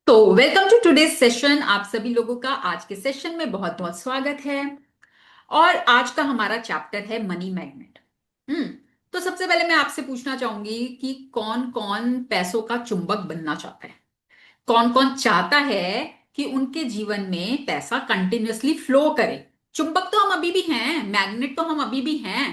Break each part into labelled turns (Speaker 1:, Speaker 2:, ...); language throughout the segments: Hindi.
Speaker 1: तो वेलकम टू टुडेज सेशन। आप सभी लोगों का आज के सेशन में बहुत बहुत स्वागत है। और आज का हमारा चैप्टर है मनी मैग्नेट। हम्म तो सबसे पहले मैं आपसे पूछना चाहूंगी कि कौन कौन पैसों का चुंबक बनना चाहता है। कौन कौन चाहता है कि उनके जीवन में पैसा कंटिन्यूअसली फ्लो करे। चुंबक तो हम अभी भी हैं, मैग्नेट तो हम अभी भी हैं।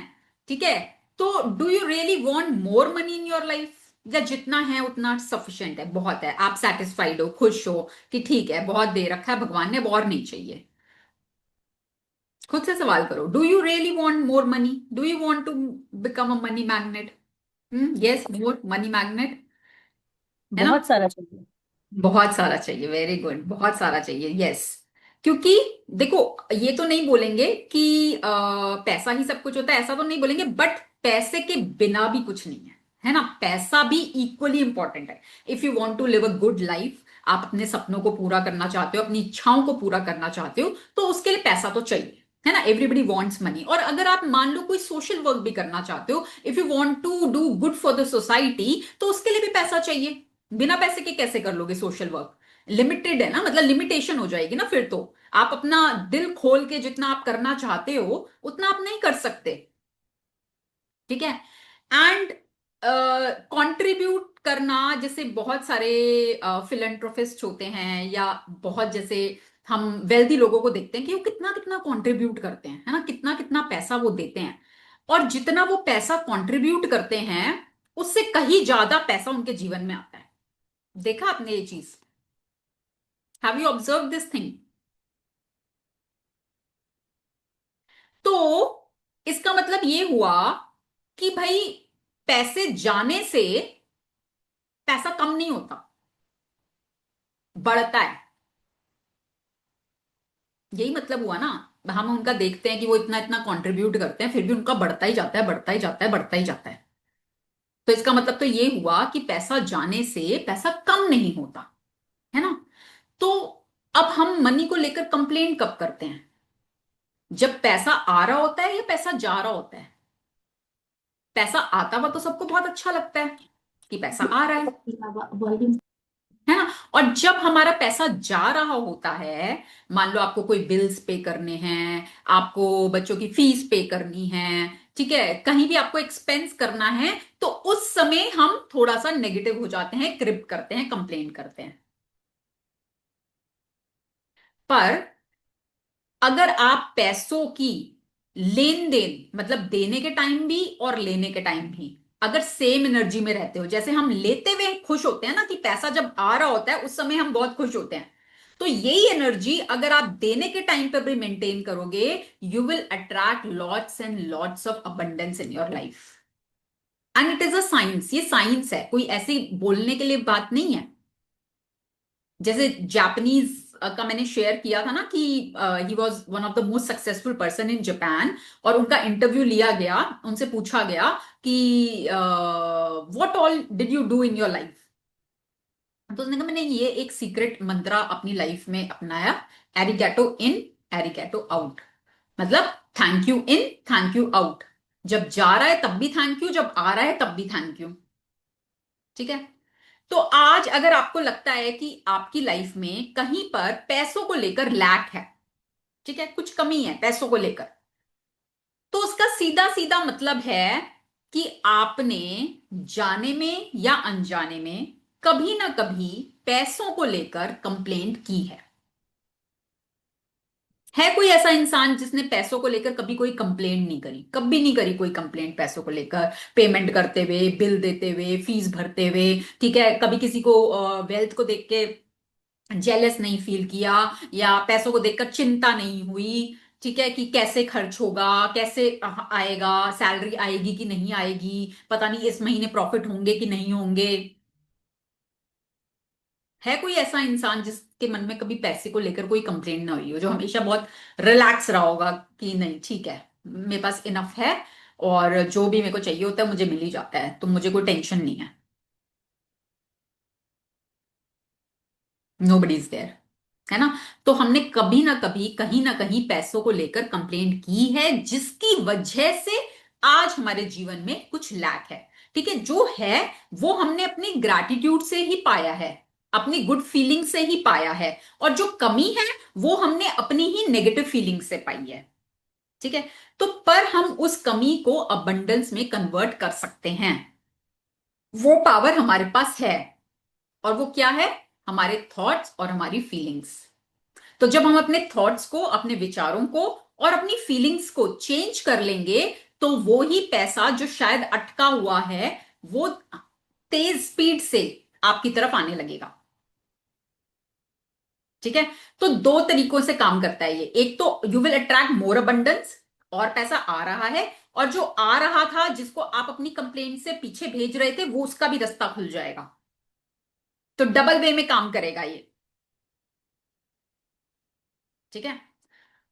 Speaker 1: ठीक है। तो do you really want more money in your life, या जितना है उतना सफिशिएंट है, बहुत है, आप सेटिस्फाइड हो, खुश हो कि ठीक है बहुत दे रखा है भगवान ने, अब और नहीं चाहिए। खुद से सवाल करो, do you really want more money, do you want to become a money magnet. Yes, more money magnet, है ना।
Speaker 2: बहुत सारा चाहिए।
Speaker 1: बहुत सारा चाहिए, वेरी गुड, बहुत सारा चाहिए, यस। क्योंकि देखो, ये तो नहीं बोलेंगे कि पैसा ही सब कुछ होता है, ऐसा तो नहीं बोलेंगे, बट पैसे के बिना भी कुछ नहीं है ना। पैसा भी इक्वली इंपॉर्टेंट है। If you want to live a good life, आप अपने सपनों को पूरा करना चाहते हो, अपनी इच्छाओं को पूरा करना चाहते हो, तो उसके लिए पैसा तो चाहिए, है ना। Everybody wants money. और अगर आप मान लो कोई सोशल वर्क भी करना चाहते हो, if you want to do good for the society, तो उसके लिए भी पैसा चाहिए। बिना पैसे के कैसे कर लोगे सोशल वर्क। लिमिटेड है ना, मतलब लिमिटेशन हो जाएगी ना फिर तो। आप अपना दिल खोल के जितना आप करना चाहते हो उतना आप नहीं कर सकते। ठीक है। एंड कंट्रीब्यूट करना, जैसे बहुत सारे फिलेंथ्रोपिस्ट होते हैं, या बहुत जैसे हम वेल्दी लोगों को देखते हैं कि वो कितना कितना कंट्रीब्यूट करते हैं, है ना, कितना कितना पैसा वो देते हैं। और जितना वो पैसा कंट्रीब्यूट करते हैं, उससे कहीं ज्यादा पैसा उनके जीवन में आता है। देखा आपने ये चीज? Have you observe this thing? तो इसका मतलब ये हुआ कि भाई, पैसे जाने से पैसा कम नहीं होता, बढ़ता है। यही मतलब हुआ ना। हम उनका देखते हैं कि वो इतना इतना कंट्रीब्यूट करते हैं, फिर भी उनका बढ़ता ही जाता है, बढ़ता ही जाता है, बढ़ता ही जाता है। तो इसका मतलब तो ये हुआ कि पैसा जाने से पैसा कम नहीं होता, है ना। तो अब हम मनी को लेकर कंप्लेन कब करते हैं? जब पैसा आ रहा होता है या पैसा जा रहा होता है? पैसा आता हुआ तो सबको बहुत अच्छा लगता है कि पैसा आ रहा है ना। और जब हमारा पैसा जा रहा होता है, मान लो आपको कोई बिल्स पे करने हैं, आपको बच्चों की फीस पे करनी है, ठीक है, कहीं भी आपको एक्सपेंस करना है, तो उस समय हम थोड़ा सा नेगेटिव हो जाते हैं, क्रिप करते हैं, कंप्लेन करते हैं। पर अगर आप पैसों की लेन देन, मतलब देने के टाइम भी और लेने के टाइम भी, अगर सेम एनर्जी में रहते हो, जैसे हम लेते हुए खुश होते हैं ना, कि पैसा जब आ रहा होता है उस समय हम बहुत खुश होते हैं, तो यही एनर्जी अगर आप देने के टाइम पर भी मेंटेन करोगे, you will attract lots and lots of abundance in your life. And it is a science, ये साइंस है, कोई ऐसी बोलने के लिए बात नहीं है। जैसे जापानीज का मैंने शेयर किया था ना कि he was one of the most successful person in Japan, और उनका इंटरव्यू लिया गया, उनसे पूछा गया कि what all did you do in your life. तो उसने कहा मैंने ये एक सीक्रेट मंत्रा अपनी लाइफ में अपनाया, एरिगेटो इन, एरिगेटो आउट। मतलब thank you in, thank you out. जब जा रहा है तब भी थैंक यू, जब आ रहा है तब भी थैंक यू। ठीक है। तो आज अगर आपको लगता है कि आपकी लाइफ में कहीं पर पैसों को लेकर लैक है, ठीक है, कुछ कमी है पैसों को लेकर, तो उसका सीधा सीधा मतलब है कि आपने जाने में या अनजाने में कभी ना कभी पैसों को लेकर कंप्लेंट की है कोई ऐसा इंसान जिसने पैसों को लेकर कभी कोई कंप्लेंट नहीं करी, कभी नहीं करी कोई कंप्लेंट पैसों को लेकर, पेमेंट करते हुए, बिल देते हुए, फीस भरते हुए, ठीक है, कभी किसी को वेल्थ को देख के जेलस नहीं फील किया, या पैसों को देखकर चिंता नहीं हुई, ठीक है, कि कैसे खर्च होगा, कैसे आएगा, सैलरी आएगी कि नहीं आएगी, पता नहीं इस महीने प्रॉफिट होंगे कि नहीं होंगे। है कोई ऐसा इंसान जिसके मन में कभी पैसे को लेकर कोई कंप्लेंट ना हुई हो, जो हमेशा बहुत रिलैक्स रहा होगा कि नहीं ठीक है, मेरे पास इनफ है, और जो भी मेरे को चाहिए होता है मुझे मिल ही जाता है, तो मुझे कोई टेंशन नहीं है। नोबडी इज देयर, है ना। तो हमने कभी ना कभी कहीं ना कहीं पैसों को लेकर कंप्लेंट की है, जिसकी वजह से आज हमारे जीवन में कुछ लैक है। ठीक है, जो है वो हमने अपनी ग्रैटिट्यूड से ही पाया है, अपनी गुड फीलिंग से ही पाया है, और जो कमी है वो हमने अपनी ही नेगेटिव फीलिंग से पाई है। ठीक है, तो पर हम उस कमी को अबंडेंस में कन्वर्ट कर सकते हैं, वो पावर हमारे पास है। और वो क्या है? हमारे थॉट्स और हमारी फीलिंग्स। तो जब हम अपने थॉट्स को, अपने विचारों को और अपनी फीलिंग्स को चेंज कर लेंगे, तो वो ही पैसा जो शायद अटका हुआ है, वो तेज स्पीड से आपकी तरफ आने लगेगा। ठीक है, तो दो तरीकों से काम करता है ये। एक तो you will attract more abundance, और पैसा आ रहा है, और जो आ रहा था, जिसको आप अपनी कंप्लेंट से पीछे भेज रहे थे, वो उसका भी रास्ता खुल जाएगा। तो डबल वे में काम करेगा ये। ठीक है,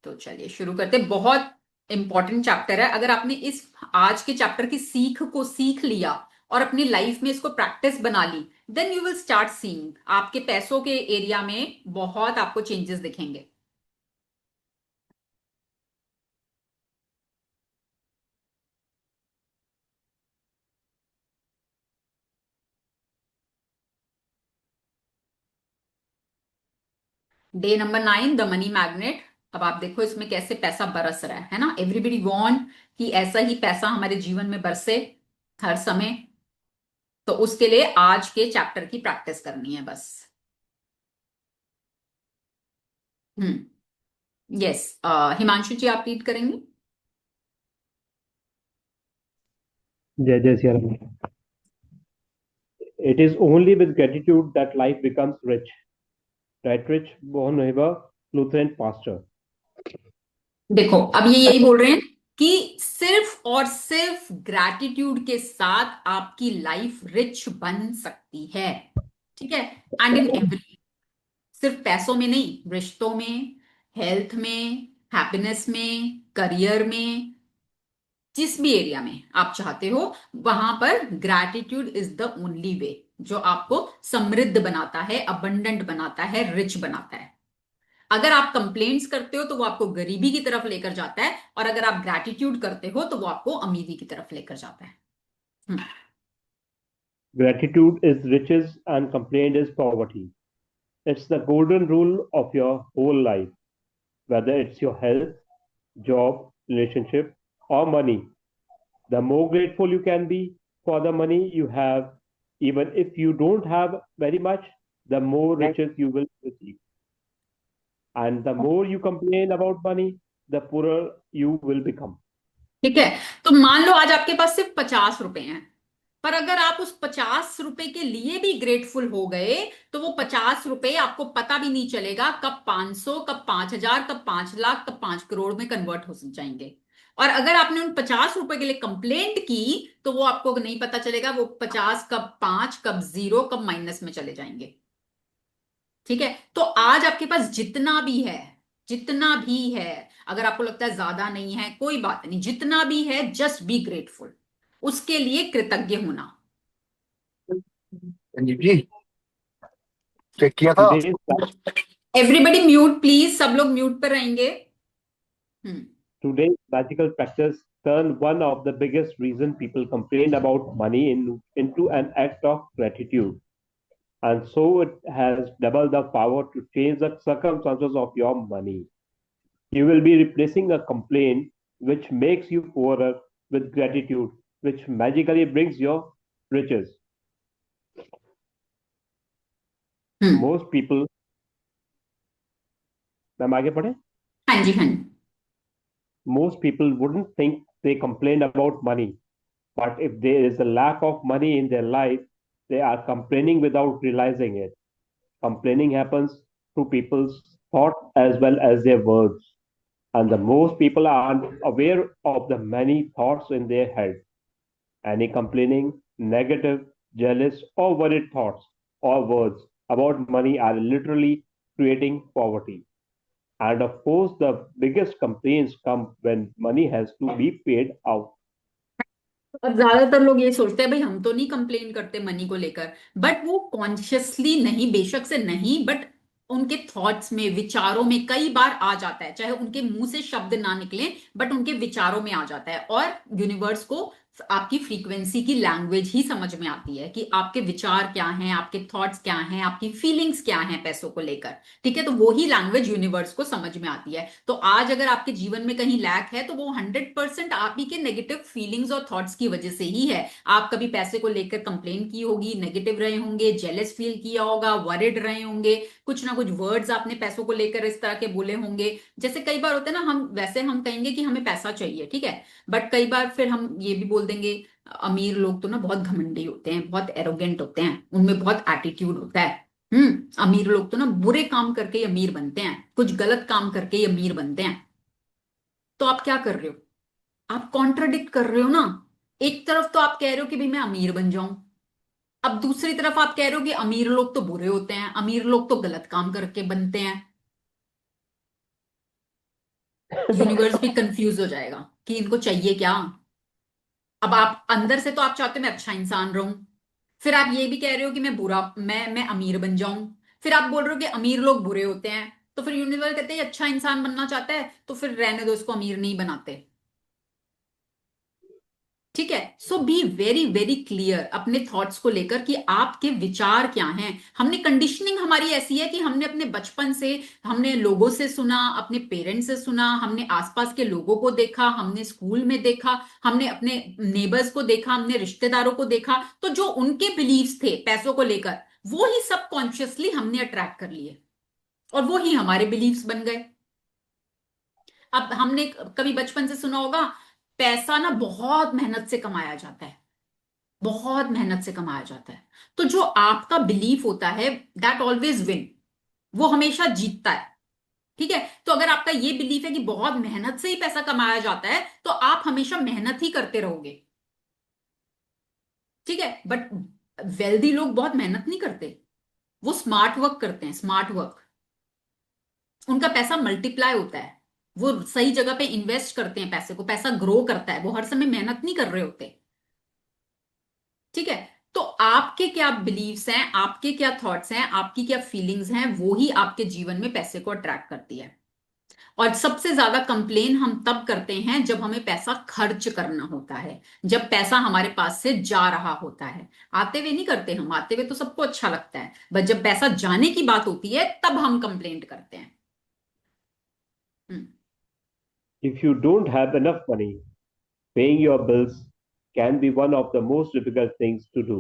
Speaker 1: तो चलिए शुरू करते हैं। बहुत इंपॉर्टेंट चैप्टर है। अगर आपने इस आज के चैप्टर की सीख को सीख लिया और अपनी लाइफ में इसको प्रैक्टिस बना ली, then you will start seeing आपके पैसों के एरिया में बहुत आपको चेंजेस दिखेंगे। Day number 9, the money magnet. अब आप देखो इसमें कैसे पैसा बरस रहा है ना। एवरीबडी वांट कि ऐसा ही पैसा हमारे जीवन में बरसे हर समय। तो उसके लिए आज के चैप्टर की प्रैक्टिस करनी है बस। हम्म। यस, हिमांशु जी आप रीड करेंगे।
Speaker 2: जय जय Siya Ram. It is only with gratitude that life becomes rich. Dietrich Bonhoeffer, Lutheran pastor.
Speaker 1: देखो अब ये यही बोल रहे हैं कि सिर्फ और सिर्फ ग्रैटिट्यूड के साथ आपकी लाइफ रिच बन सकती है। ठीक है, एंड इन एवरी, सिर्फ पैसों में नहीं, रिश्तों में, हेल्थ में, हैप्पीनेस में, करियर में, जिस भी एरिया में आप चाहते हो, वहां पर gratitude is the only way जो आपको समृद्ध बनाता है, अबंडेंट बनाता है, रिच बनाता है। अगर आप कंप्लेंट्स करते हो तो वो आपको गरीबी की तरफ लेकर जाता है, और अगर आप ग्रैटिट्यूड करते हो तो वो आपको अमीरी की तरफ लेकर जाता है। हम्म।
Speaker 2: Gratitude is riches and complaint is poverty. It's the golden rule of your whole life, whether it's your health, job, relationship, or money. The more grateful you can be for the money you have, even if you don't have very much, the more riches you will receive. And the more you complain about money, the poorer you will become.
Speaker 1: ठीक है, तो मान लो आज आपके पास सिर्फ 50 रुपए हैं, पर अगर आप उस 50 रुपए के लिए भी ग्रेटफुल हो गए, तो वो 50 रुपए आपको पता भी नहीं चलेगा कब 500, कब 5,000, कब 5 लाख, कब 5 करोड़ में कन्वर्ट हो जाएंगे। और अगर आपने उन 50 रुपए के लिए कंप्लेंट की, तो वो आपको नहीं पता चलेगा वो 50 कब 5, कब 0, कब माइनस में चले जाएंगे। ठीक है, तो आज आपके पास जितना भी है, जितना भी है, अगर आपको लगता है ज्यादा नहीं है, कोई बात नहीं, जितना भी है जस्ट बी ग्रेटफुल, उसके लिए कृतज्ञ होना।
Speaker 3: संजीव जी चेक किया था।
Speaker 2: Today's
Speaker 1: एवरीबडी म्यूट प्लीज, सब लोग म्यूट पर रहेंगे। हम्म।
Speaker 2: Today's magical practice turned one of the biggest reasons people complain about money into an act of gratitude. And so it has double the power to change the circumstances of your money. You will be replacing a complaint which makes you poorer with gratitude, which magically brings your riches.
Speaker 1: Hmm.
Speaker 2: Most people, ma'am आगे पढ़े?
Speaker 1: हाँ जी, हाँ जी।
Speaker 2: Most people wouldn't think they complain about money, but if there is a lack of money in their life, they are complaining without realizing it. Complaining happens through people's thoughts as well as their words. And the most people aren't aware of the many thoughts in their head. Any complaining, negative, jealous, or worried thoughts or words about money are literally creating poverty. And of course, the biggest complaints come when money has to be paid out.
Speaker 1: और ज्यादातर लोग ये सोचते हैं भाई हम तो नहीं कंप्लेन करते मनी को लेकर, बट वो कॉन्शियसली नहीं, बेशक से नहीं, बट उनके थॉट्स में, विचारों में कई बार आ जाता है, चाहे उनके मुंह से शब्द ना निकले, बट उनके विचारों में आ जाता है, और यूनिवर्स को आपकी फ्रीक्वेंसी की लैंग्वेज ही समझ में आती है कि आपके विचार क्या हैं, आपके थॉट्स क्या हैं, आपकी फीलिंग्स क्या हैं पैसों को लेकर। ठीक है, तो वो ही लैंग्वेज यूनिवर्स को समझ में आती है। तो आज अगर आपके जीवन में कहीं लैक है तो वो 100% आप ही के नेगेटिव फीलिंग्स और थॉट्स की वजह से ही है। आप कभी पैसे को लेकर कंप्लेन की होगी, नेगेटिव रहे होंगे, जेलस फील किया होगा, वरिड रहे होंगे, कुछ ना कुछ वर्ड्स आपने पैसों को लेकर इस तरह के बोले होंगे। जैसे कई बार होता है ना, हम कहेंगे कि हमें पैसा चाहिए, ठीक है, बट कई बार फिर हम ये भी बोल देंगे, अमीर लोग तो ना बहुत घमंडी होते हैं, बहुत एरोगेंट होते हैं, उनमें बहुत एटीट्यूड होता है। अमीर लोग तो ना बुरे काम करके ही अमीर बनते हैं, कुछ गलत काम करके ही अमीर बनते हैं। तो आप क्या कर रहे हो? आप कॉन्ट्रडिक्ट कर रहे हो ना। एक तरफ तो आप कह रहे हो कि भाई मैं अमीर बन जाऊं, अब दूसरी तरफ आप कह रहे हो कि अमीर लोग तो बुरे होते हैं, अमीर लोग तो गलत काम करके बनते हैं। यूनिवर्स भी कंफ्यूज हो जाएगा कि इनको चाहिए क्या। अब आप अंदर से तो आप चाहते हो मैं अच्छा इंसान रहूं, फिर आप ये भी कह रहे हो कि मैं बुरा, मैं अमीर बन जाऊं, फिर आप बोल रहे हो कि अमीर लोग बुरे होते हैं। तो फिर यूनिवर्स कहते हैं अच्छा इंसान बनना चाहता है तो फिर रहने दो, इसको अमीर नहीं बनाते। ठीक है, सो बी वेरी वेरी क्लियर अपने थॉट्स को लेकर कि आपके विचार क्या हैं। हमने कंडीशनिंग हमारी ऐसी है कि हमने अपने बचपन से, हमने लोगों से सुना, अपने पेरेंट्स से सुना, हमने आसपास के लोगों को देखा, हमने स्कूल में देखा, हमने अपने नेबर्स को देखा, हमने रिश्तेदारों को देखा, तो जो उनके बिलीव्स थे पैसों को लेकर वो ही सब कॉन्शियसली हमने अट्रैक्ट कर लिए और वो ही हमारे बिलीव्स बन गए। अब हमने कभी बचपन से सुना होगा, पैसा ना बहुत मेहनत से कमाया जाता है, बहुत मेहनत से कमाया जाता है। तो जो आपका बिलीफ होता है दैट ऑलवेज विन, वो हमेशा जीतता है। ठीक है, तो अगर आपका ये बिलीफ है कि बहुत मेहनत से ही पैसा कमाया जाता है तो आप हमेशा मेहनत ही करते रहोगे। ठीक है, बट वेल्दी लोग बहुत मेहनत नहीं करते, वो स्मार्ट वर्क करते हैं, स्मार्ट वर्क। उनका पैसा मल्टीप्लाई होता है, वो सही जगह पे इन्वेस्ट करते हैं पैसे को, पैसा ग्रो करता है, वो हर समय मेहनत नहीं कर रहे होते। ठीक है, तो आपके क्या बिलीव्स हैं, आपके क्या थॉट्स हैं, आपकी क्या फीलिंग्स हैं, वो ही आपके जीवन में पैसे को अट्रैक्ट करती है। और सबसे ज्यादा कंप्लेन हम तब करते हैं जब हमें पैसा खर्च करना होता है, जब पैसा हमारे पास से जा रहा होता है। आते हुए नहीं करते, हम आते हुए तो सबको अच्छा लगता है, बट जब पैसा जाने की बात होती है तब हम कंप्लेंट करते हैं। हम्म।
Speaker 2: If you don't have enough money, paying your bills can be one of the most difficult things to do.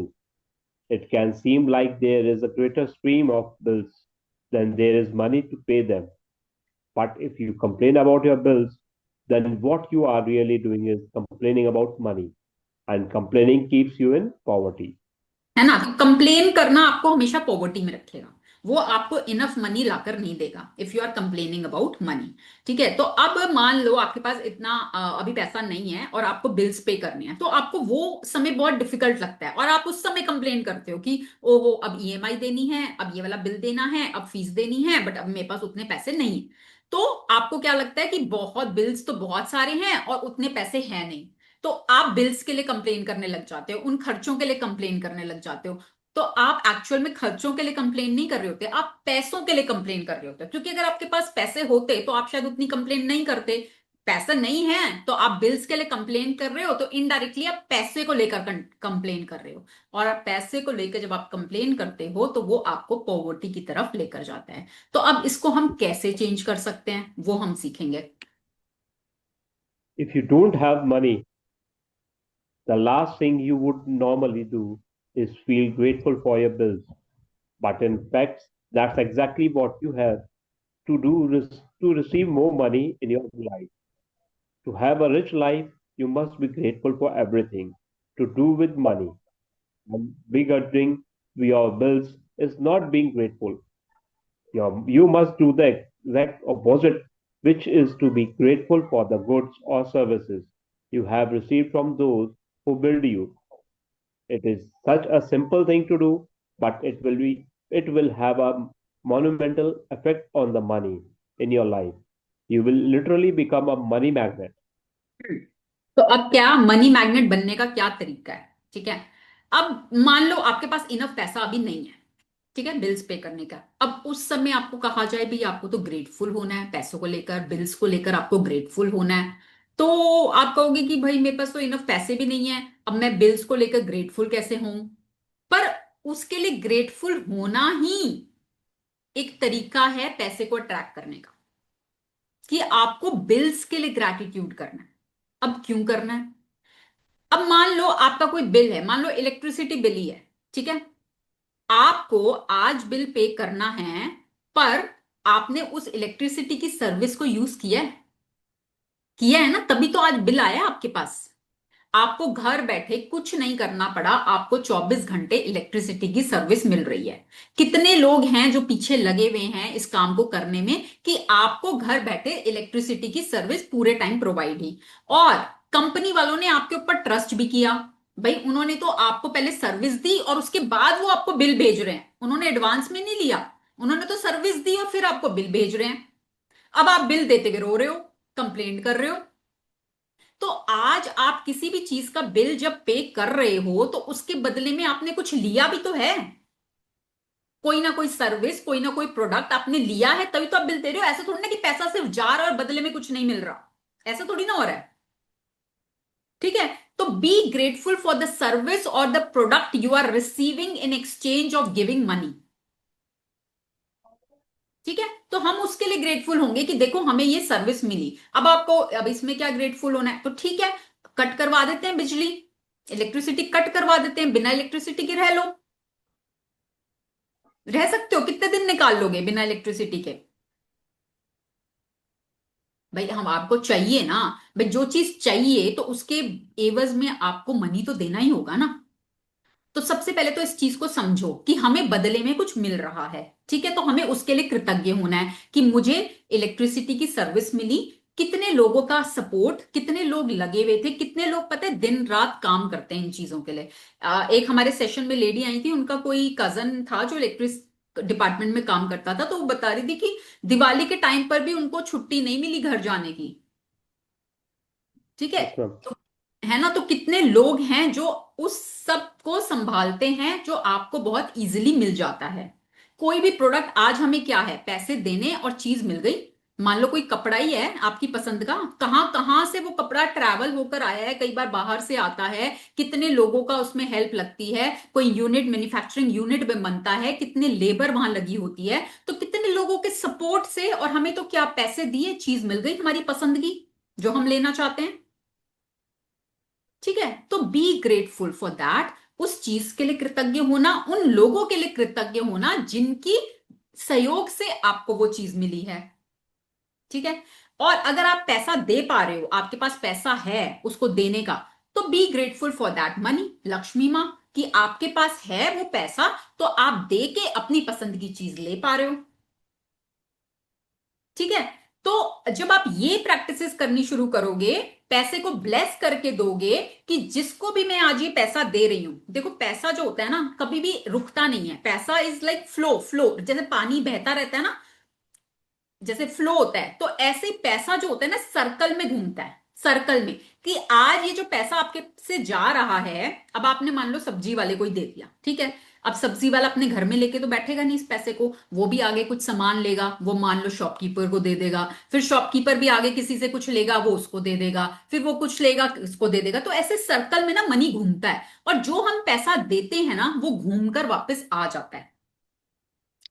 Speaker 2: It can seem like there is a greater stream of bills than there is money to pay them. But if you complain about your bills, then what you are really doing is complaining about money, and complaining keeps you in poverty.
Speaker 1: है ना, कंप्लेन करना आपको हमेशा पॉवर्टी में रखेगा, वो आपको इनफ मनी लाकर नहीं देगा if you are complaining about money. ठीक है, तो अब मान लो आपके पास इतना अभी पैसा नहीं है और आपको बिल्स पे करने हैं, तो आपको वो समय बहुत डिफिकल्ट लगता है और आप उस समय कंप्लेन करते हो कि ओहो अब ईएमआई देनी है, अब ये वाला बिल देना है, अब फीस देनी है, बट अब मेरे पास उतने पैसे नहीं। तो आपको क्या लगता है कि बहुत बिल्स तो बहुत सारे हैं और उतने पैसे हैं नहीं, तो आप बिल्स के लिए कंप्लेन करने लग जाते हो, उन खर्चों के लिए कंप्लेन करने लग जाते हो। तो आप एक्चुअल में खर्चों के लिए कंप्लेन नहीं कर रहे होते, आप पैसों के लिए कंप्लेन कर रहे होते, क्योंकि अगर आपके पास पैसे होते तो आप शायद उतनी कंप्लेन नहीं करते। पैसा नहीं है तो आप बिल्स के लिए कंप्लेन कर रहे हो, तो इनडायरेक्टली आप पैसे को लेकर कंप्लेन कर रहे हो। और आप पैसे को लेकर जब आप कंप्लेन करते हो तो वो आपको पॉवर्टी की तरफ लेकर जाता है। तो अब इसको हम कैसे चेंज कर सकते हैं वो हम सीखेंगे।
Speaker 2: If you don't have money, the last thing you would normally do is feel grateful for your bills. But in fact, that's exactly what you have to do to receive more money in your life. To have a rich life, you must be grateful for everything to do with money. And begrudging your bills is not being grateful. You must do the exact opposite, which is to be grateful for the goods or services you have received from those who build you. It is such a simple thing to do, but it will have a monumental effect on the money in your life. You will literally become a money magnet.
Speaker 1: तो अब क्या मनी मैग्नेट बनने का क्या तरीका है? ठीक है, अब मान लो आपके पास इनफ पैसा अभी नहीं है, ठीक है, बिल्स पे करने का। अब उस समय आपको कहा जाए भाई आपको तो ग्रेटफुल होना है, पैसों को लेकर, बिल्स को लेकर आपको ग्रेटफुल होना है। तो आप कहोगे कि भाई मेरे पास तो इनफ पैसे भी नहीं है, अब मैं बिल्स को लेकर ग्रेटफुल कैसे हूं? पर उसके लिए ग्रेटफुल होना ही एक तरीका है पैसे को अट्रैक्ट करने का, कि आपको बिल्स के लिए ग्रैटिट्यूड करना है। अब क्यों करना है? अब मान लो आपका कोई बिल है, मान लो इलेक्ट्रिसिटी बिल ही है, ठीक है? आपको आज बिल पे करना है, पर आपने उस इलेक्ट्रिसिटी की सर्विस को यूज किया है ना, तभी तो आज बिल आया आपके पास। आपको घर बैठे कुछ नहीं करना पड़ा, आपको 24 घंटे इलेक्ट्रिसिटी की सर्विस मिल रही है। कितने लोग हैं जो पीछे लगे हुए हैं इस काम को करने में, कि आपको घर बैठे इलेक्ट्रिसिटी की सर्विस पूरे टाइम प्रोवाइड ही। और कंपनी वालों ने आपके ऊपर ट्रस्ट भी किया। भाई उन्होंने तो आपको पहले सर्विस दी और उसके बाद वो आपको बिल भेज रहे हैं, उन्होंने एडवांस में नहीं लिया, उन्होंने तो सर्विस दी और फिर आपको बिल भेज रहे हैं। अब आप बिल देते हुए रो रहे हो, कंप्लेंट कर रहे हो। तो आज आप किसी भी चीज का बिल जब पे कर रहे हो तो उसके बदले में आपने कुछ लिया भी तो है, कोई ना कोई सर्विस, कोई ना कोई प्रोडक्ट आपने लिया है, तभी तो आप बिल दे रहे हो। ऐसा थोड़ी ना कि पैसा सिर्फ जा रहा है और बदले में कुछ नहीं मिल रहा, ऐसा थोड़ी ना हो रहा है। ठीक है? तो be grateful for the service और the product you are receiving in exchange of giving money. ठीक है? तो हम उसके लिए ग्रेटफुल होंगे कि देखो हमें ये सर्विस मिली। अब आपको, अब इसमें क्या ग्रेटफुल होना है? तो ठीक है, कट करवा देते हैं बिजली, इलेक्ट्रिसिटी कट करवा देते हैं, बिना इलेक्ट्रिसिटी के रह लो। रह सकते हो, कितने दिन निकाल लोगे बिना इलेक्ट्रिसिटी के? भाई हम आपको चाहिए ना, भाई जो चीज चाहिए तो उसके एवज में आपको मनी तो देना ही होगा ना। तो सबसे पहले तो इस चीज को समझो कि हमें बदले में कुछ मिल रहा है। ठीक है? तो हमें उसके लिए कृतज्ञ होना है कि मुझे इलेक्ट्रिसिटी की सर्विस मिली। कितने लोगों का सपोर्ट, कितने लोग लगे हुए थे, कितने लोग पता है दिन रात काम करते हैं इन चीजों के लिए। एक हमारे सेशन में लेडी आई थी, उनका कोई कजन था जो इलेक्ट्रिक डिपार्टमेंट में काम करता था, तो वो बता रही थी कि दिवाली के टाइम पर भी उनको छुट्टी नहीं मिली घर जाने की। ठीक है?
Speaker 2: अच्छा।
Speaker 1: तो है ना, तो कितने लोग हैं जो उस सब को संभालते हैं, जो आपको बहुत इजीली मिल जाता है। कोई भी प्रोडक्ट आज हमें क्या है, पैसे देने और चीज मिल गई। मान लो कोई कपड़ा ही है आपकी पसंद का, कहां कहां से वो कपड़ा ट्रैवल होकर आया है, कई बार बाहर से आता है, कितने लोगों का उसमें हेल्प लगती है, कोई यूनिट मैन्युफैक्चरिंग यूनिट में बनता है, कितने लेबर वहां लगी होती है, तो कितने लोगों के सपोर्ट से, और हमें तो क्या पैसे दिए, चीज मिल गई हमारी पसंद की जो हम लेना चाहते हैं। ठीक है? तो बी ग्रेटफुल फॉर दैट। उस चीज के लिए कृतज्ञ होना, उन लोगों के लिए कृतज्ञ होना जिनकी सहयोग से आपको वो चीज मिली है। ठीक है? और अगर आप पैसा दे पा रहे हो, आपके पास पैसा है उसको देने का, तो be grateful for that money, Lakshmi मां, कि आपके पास है वो पैसा, तो आप दे के अपनी पसंद की चीज ले पा रहे हो। ठीक है? तो जब आप ये प्रैक्टिसेस करनी शुरू करोगे, पैसे को ब्लेस करके दोगे, कि जिसको भी मैं आज ये पैसा दे रही हूं, देखो पैसा जो होता है ना कभी भी रुकता नहीं है। पैसा इज लाइक फ्लो, फ्लो जैसे पानी बहता रहता है ना, जैसे फ्लो होता है, तो ऐसे ही पैसा जो होता है ना सर्कल में घूमता है, सर्कल में। कि आज ये जो पैसा आपके से जा रहा है, अब आपने मान लो सब्जी वाले को ही दे दिया, ठीक है? अब सब्जी वाला अपने घर में लेके तो बैठेगा नहीं इस पैसे को, वो भी आगे कुछ सामान लेगा, वो मान लो शॉपकीपर को दे देगा, फिर शॉपकीपर भी आगे किसी से कुछ लेगा, वो उसको दे देगा, फिर वो कुछ लेगा उसको दे देगा। तो ऐसे सर्कल में ना मनी घूमता है, और जो हम पैसा देते हैं ना वो घूमकर वापस आ जाता है।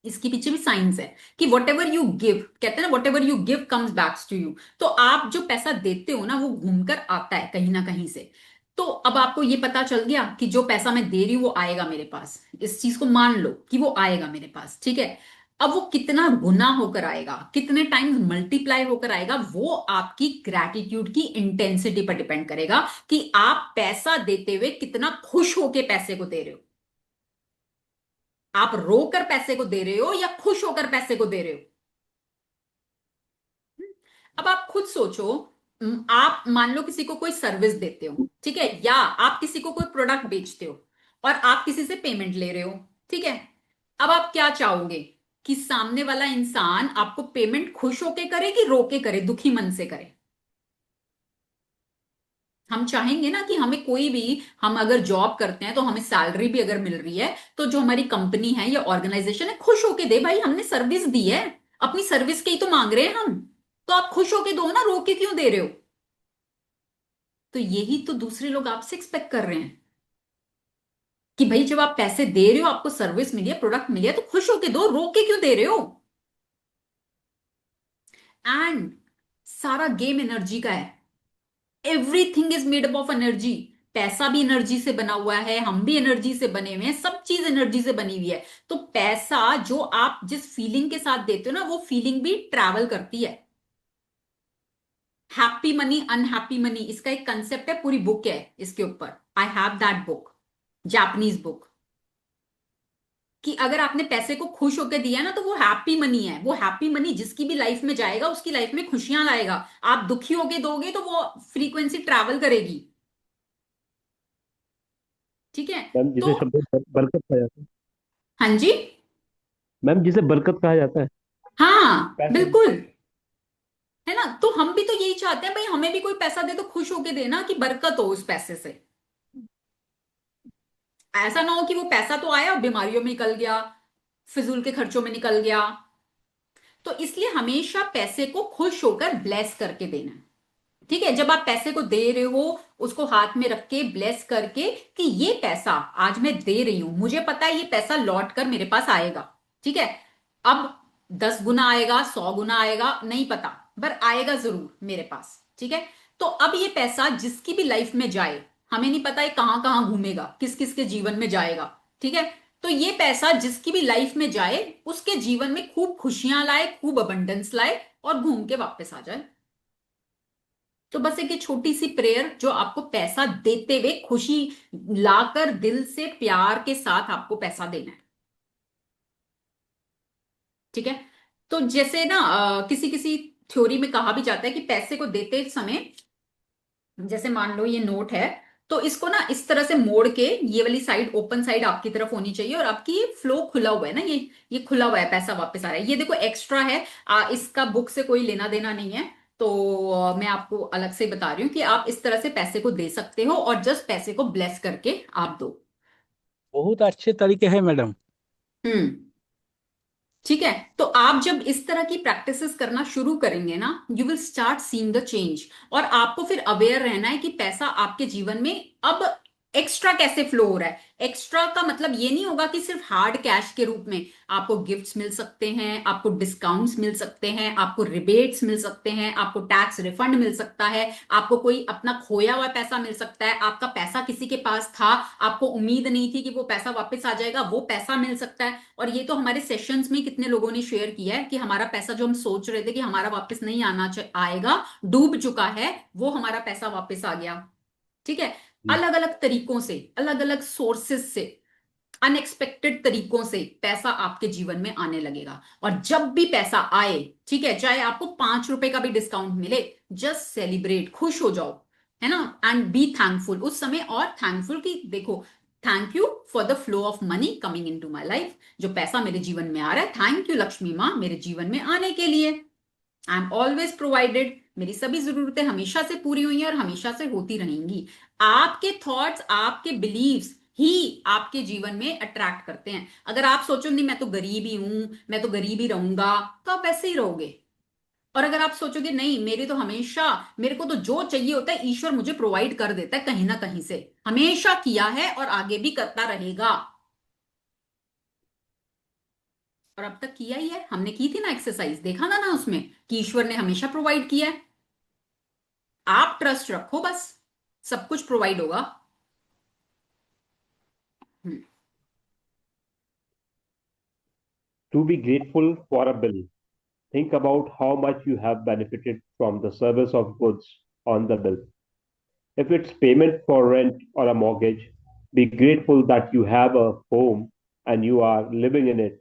Speaker 1: इसके पीछे भी साइंस है कि वट एवर यू गिव, कहते हैं ना whatever you give comes back to you. तो आप जो पैसा देते हो ना वो घूमकर आता है कहीं ना कहीं से। तो अब आपको ये पता चल गया कि जो पैसा मैं दे रही हूं वो आएगा मेरे पास, इस चीज को मान लो कि वो आएगा मेरे पास। ठीक है? अब वो कितना गुना होकर आएगा, कितने टाइम्स मल्टीप्लाई होकर आएगा, वो आपकी ग्रैटिट्यूड की इंटेंसिटी पर डिपेंड करेगा, कि आप पैसा देते हुए कितना खुश होके पैसे को दे रहे हो। आप रोकर पैसे को दे रहे हो या खुश होकर पैसे को दे रहे हो? अब आप खुद सोचो। आप मान लो किसी को कोई सर्विस देते हो, ठीक है, या आप किसी को कोई प्रोडक्ट बेचते हो, और आप किसी से पेमेंट ले रहे हो। ठीक है? अब आप क्या चाहोगे, कि सामने वाला इंसान आपको पेमेंट खुश होके करे कि रोके करे, दुखी मन से करे? हम चाहेंगे ना कि हमें कोई भी, हम अगर जॉब करते हैं तो हमें सैलरी भी अगर मिल रही है, तो जो हमारी कंपनी है या ऑर्गेनाइजेशन है खुश होके दे, भाई हमने सर्विस दी है, अपनी सर्विस के ही तो मांग रहे हैं हम। तो आप खुश होके दो ना, रो के क्यों दे रहे हो? तो यही तो दूसरे लोग आपसे एक्सपेक्ट कर रहे हैं कि भाई जब आप पैसे दे रहे हो, आपको सर्विस मिली है, प्रोडक्ट मिली है, तो खुश होके दो, रो के क्यों दे रहे हो? एंड सारा गेम एनर्जी का है। Everything is made up of energy. पैसा भी एनर्जी से बना हुआ है, हम भी एनर्जी से बने हुए हैं, सब चीज एनर्जी से बनी हुई है। तो पैसा जो आप जिस फीलिंग के साथ देते हो ना, वो फीलिंग भी ट्रैवल करती है। हैप्पी मनी, अनहैप्पी मनी, इसका एक कंसेप्ट है, पूरी बुक है इसके ऊपर। I have that book, Japanese book. कि अगर आपने पैसे को खुश होकर दिया ना, तो वो हैप्पी मनी है। वो हैप्पी मनी जिसकी भी लाइफ में जाएगा, उसकी लाइफ में खुशियां लाएगा। आप दुखी होके दोगे तो वो फ्रीक्वेंसी ट्रैवल करेगी। ठीक है।
Speaker 2: मैम
Speaker 1: तो
Speaker 2: जिसे शब्द में बरकत कहा जाता है।
Speaker 1: हाँ जी।
Speaker 2: मैम जिसे बरकत कहा जाता है,
Speaker 1: हाँ
Speaker 2: पैसे में।
Speaker 1: बिल्कुल। है ना? तो हम भी तो यही चाहते हैं भाई, हमें भी कोई पैसा दे तो खुश होके देना, कि बरकत हो उस पैसे से। ऐसा ना हो कि वो पैसा तो आया और बीमारियों में निकल गया, फिजूल के खर्चों में निकल गया। तो इसलिए हमेशा पैसे को खुश होकर ब्लेस करके देना है। ठीक है? जब आप पैसे को दे रहे हो, उसको हाथ में रख के ब्लेस करके, कि ये पैसा आज मैं दे रही हूं, मुझे पता है ये पैसा लौट कर मेरे पास आएगा। ठीक है? अब 10 गुना आएगा, 100 गुना आएगा, नहीं पता, पर आएगा जरूर मेरे पास। ठीक है? तो अब ये पैसा जिसकी भी लाइफ में जाए, हमें नहीं पता है कहां कहां घूमेगा, किस किस के जीवन में जाएगा। ठीक है? तो ये पैसा जिसकी भी लाइफ में जाए, उसके जीवन में खूब खुशियां लाए, खूब अबंडेंस लाए, और घूम के वापस आ जाए। तो बस एक ये छोटी सी प्रेयर, जो आपको पैसा देते हुए खुशी लाकर दिल से प्यार के साथ आपको पैसा देना है। ठीक है? तो जैसे ना किसी किसी थ्योरी में कहा भी जाता है कि पैसे को देते समय, जैसे मान लो ये नोट है, तो इसको ना इस तरह से मोड़ के, ये वाली साइड ओपन साइड आपकी तरफ होनी चाहिए, और आपकी ये फ्लो खुला हुआ है ना, ये खुला हुआ है, पैसा वापस आ रहा है। ये देखो एक्स्ट्रा है, इसका बुक से कोई लेना देना नहीं है। तो मैं आपको अलग से बता रही हूँ कि आप इस तरह से पैसे को दे सकते हो, और जस्ट पैसे को ब्लेस करके आप दो।
Speaker 4: बहुत अच्छे तरीके है मैडम।
Speaker 1: हम्म। ठीक है? तो आप जब इस तरह की प्रैक्टिसेस करना शुरू करेंगे ना, you will start seeing the change. और आपको फिर अवेयर रहना है कि पैसा आपके जीवन में अब एक्स्ट्रा कैसे फ्लो हो रहा है। एक्स्ट्रा का मतलब ये नहीं होगा कि सिर्फ हार्ड कैश के रूप में। आपको गिफ्ट्स मिल सकते हैं, आपको डिस्काउंट्स मिल सकते हैं, आपको रिबेट्स मिल सकते हैं, आपको टैक्स रिफंड मिल सकता है, आपको कोई अपना खोया हुआ पैसा मिल सकता है, आपका पैसा किसी के पास था, आपको उम्मीद नहीं थी कि वो पैसा वापस आ जाएगा, वो पैसा मिल सकता है। और ये तो हमारे सेशंस में कितने लोगों ने शेयर किया है कि हमारा पैसा जो हम सोच रहे थे कि हमारा वापस नहीं आएगा, डूब चुका है, वो हमारा पैसा वापस आ गया। ठीक है? अलग अलग तरीकों से, अलग अलग सोर्सेस से, अनएक्सपेक्टेड तरीकों से पैसा आपके जीवन में आने लगेगा। और जब भी पैसा आए, ठीक है, चाहे आपको 5 रुपए का भी डिस्काउंट मिले, जस्ट सेलिब्रेट, खुश हो जाओ। है ना? एंड बी थैंकफुल उस समय, और थैंकफुल कि देखो, thank you for the flow of money coming into my life. जो पैसा मेरे जीवन में आ रहा है, थैंक यू लक्ष्मी माँ मेरे जीवन में आने के लिए। I am always provided. मेरी सभी जरूरतें हमेशा से पूरी हुई हैं और हमेशा से होती रहेंगी। आपके थॉट्स, आपके बिलीव्स ही आपके जीवन में अट्रैक्ट करते हैं। अगर आप सोचो नहीं मैं तो गरीब ही हूं, मैं तो गरीब ही रहूंगा, तो आप ऐसे ही रहोगे। और अगर आप सोचोगे नहीं, मेरे तो हमेशा, मेरे को तो जो चाहिए होता है ईश्वर मुझे प्रोवाइड कर देता है कहीं ना कहीं से, हमेशा किया है और आगे भी करता रहेगा। और अब तक किया ही है, हमने की थी ना एक्सरसाइज, देखा था ना उसमें कि ईश्वर ने हमेशा प्रोवाइड किया है। आप ट्रस्ट रखो बस, सब कुछ प्रोवाइड होगा। हम्म।
Speaker 2: To be grateful for a bill, think about how much you have benefited from the service of goods on the bill. If it's payment for rent or a mortgage, be grateful that you have a home and you are living in it.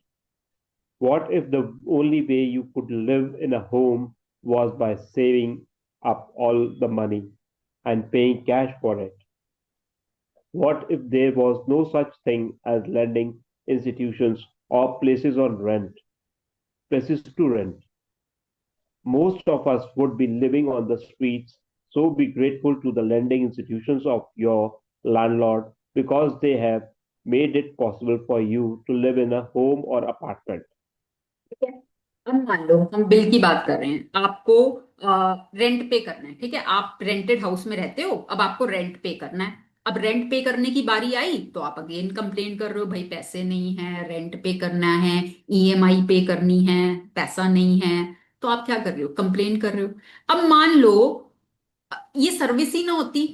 Speaker 2: What if the only way you could live in a home was by saving up all the money and paying cash for it? What if there was no such thing as lending institutions or places to rent? Most of us would be living on the streets, so be grateful to the lending institutions of your landlord because they have made it possible for you to live in a home or apartment.
Speaker 1: ठीक है? अब मान लो हम बिल की बात कर रहे हैं, आपको रेंट पे करना है, ठीक है, आप रेंटेड हाउस में रहते हो, अब आपको रेंट पे करना है। अब रेंट पे करने की बारी आई तो आप अगेन कंप्लेन कर रहे हो, भाई पैसे नहीं है, रेंट पे करना है, ईएमआई पे करनी है, पैसा नहीं है। तो आप क्या कर रहे हो, कंप्लेन कर रहे हो। अब मान लो ये सर्विस ही ना होती,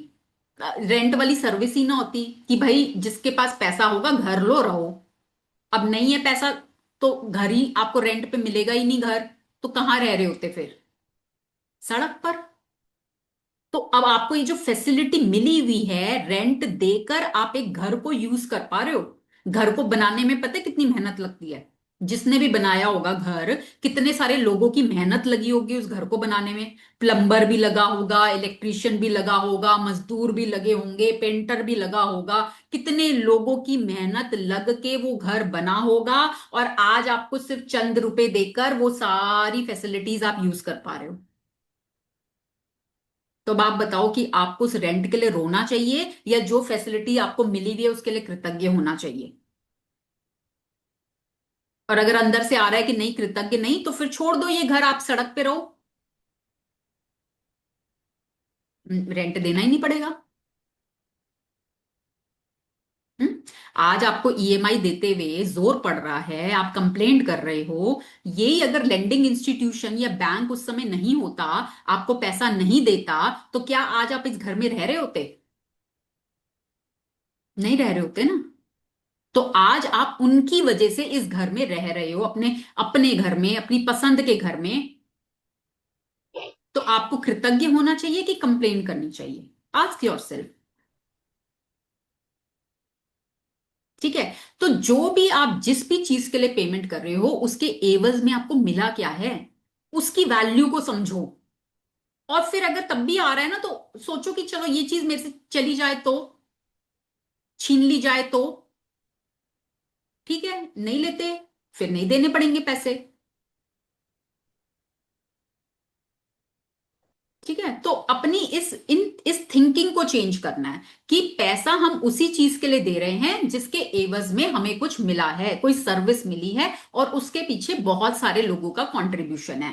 Speaker 1: रेंट वाली सर्विस ही ना होती, कि भाई जिसके पास पैसा होगा घर लो रहो। अब नहीं है पैसा तो घर ही आपको रेंट पे मिलेगा ही नहीं घर, तो कहाँ रह रहे होते फिर, सड़क पर। तो अब आपको ये जो फैसिलिटी मिली हुई है, रेंट देकर आप एक घर को यूज कर पा रहे हो। घर को बनाने में पता है कितनी मेहनत लगती है, जिसने भी बनाया होगा घर, कितने सारे लोगों की मेहनत लगी होगी उस घर को बनाने में। प्लम्बर भी लगा होगा, इलेक्ट्रिशियन भी लगा होगा, मजदूर भी लगे होंगे, पेंटर भी लगा होगा। कितने लोगों की मेहनत लग के वो घर बना होगा, और आज आपको सिर्फ चंद रुपए देकर वो सारी फैसिलिटीज आप यूज कर पा रहे हो। तो अब आप बताओ कि आपको उस रेंट के लिए रोना चाहिए, या जो फैसिलिटी आपको मिली हुई है उसके लिए कृतज्ञ होना चाहिए। और अगर अंदर से आ रहा है कि नहीं, कृतज्ञ नहीं, तो फिर छोड़ दो ये घर, आप सड़क पे रहो, रेंट देना ही नहीं पड़ेगा। हम्म? आज आपको ईएमआई देते हुए जोर पड़ रहा है, आप कंप्लेंट कर रहे हो। यही अगर लेंडिंग इंस्टीट्यूशन या बैंक उस समय नहीं होता, आपको पैसा नहीं देता, तो क्या आज आप इस घर में रह रहे होते, नहीं रह रहे होते ना। तो आज आप उनकी वजह से इस घर में रह रहे हो, अपने अपने घर में, अपनी पसंद के घर में। तो आपको कृतज्ञ होना चाहिए कि कंप्लेन करनी चाहिए, आस्क योरसेल्फ। ठीक है। तो जो भी आप जिस भी चीज के लिए पेमेंट कर रहे हो, उसके एवज में आपको मिला क्या है, उसकी वैल्यू को समझो। और फिर अगर तब भी आ रहा है ना, तो सोचो कि चलो ये चीज मेरे से चली जाए तो, छीन ली जाए तो, ठीक है, नहीं लेते, फिर नहीं देने पड़ेंगे पैसे। ठीक है। तो अपनी इस थिंकिंग को चेंज करना है, कि पैसा हम उसी चीज के लिए दे रहे हैं जिसके एवज में हमें कुछ मिला है, कोई सर्विस मिली है, और उसके पीछे बहुत सारे लोगों का कंट्रीब्यूशन है।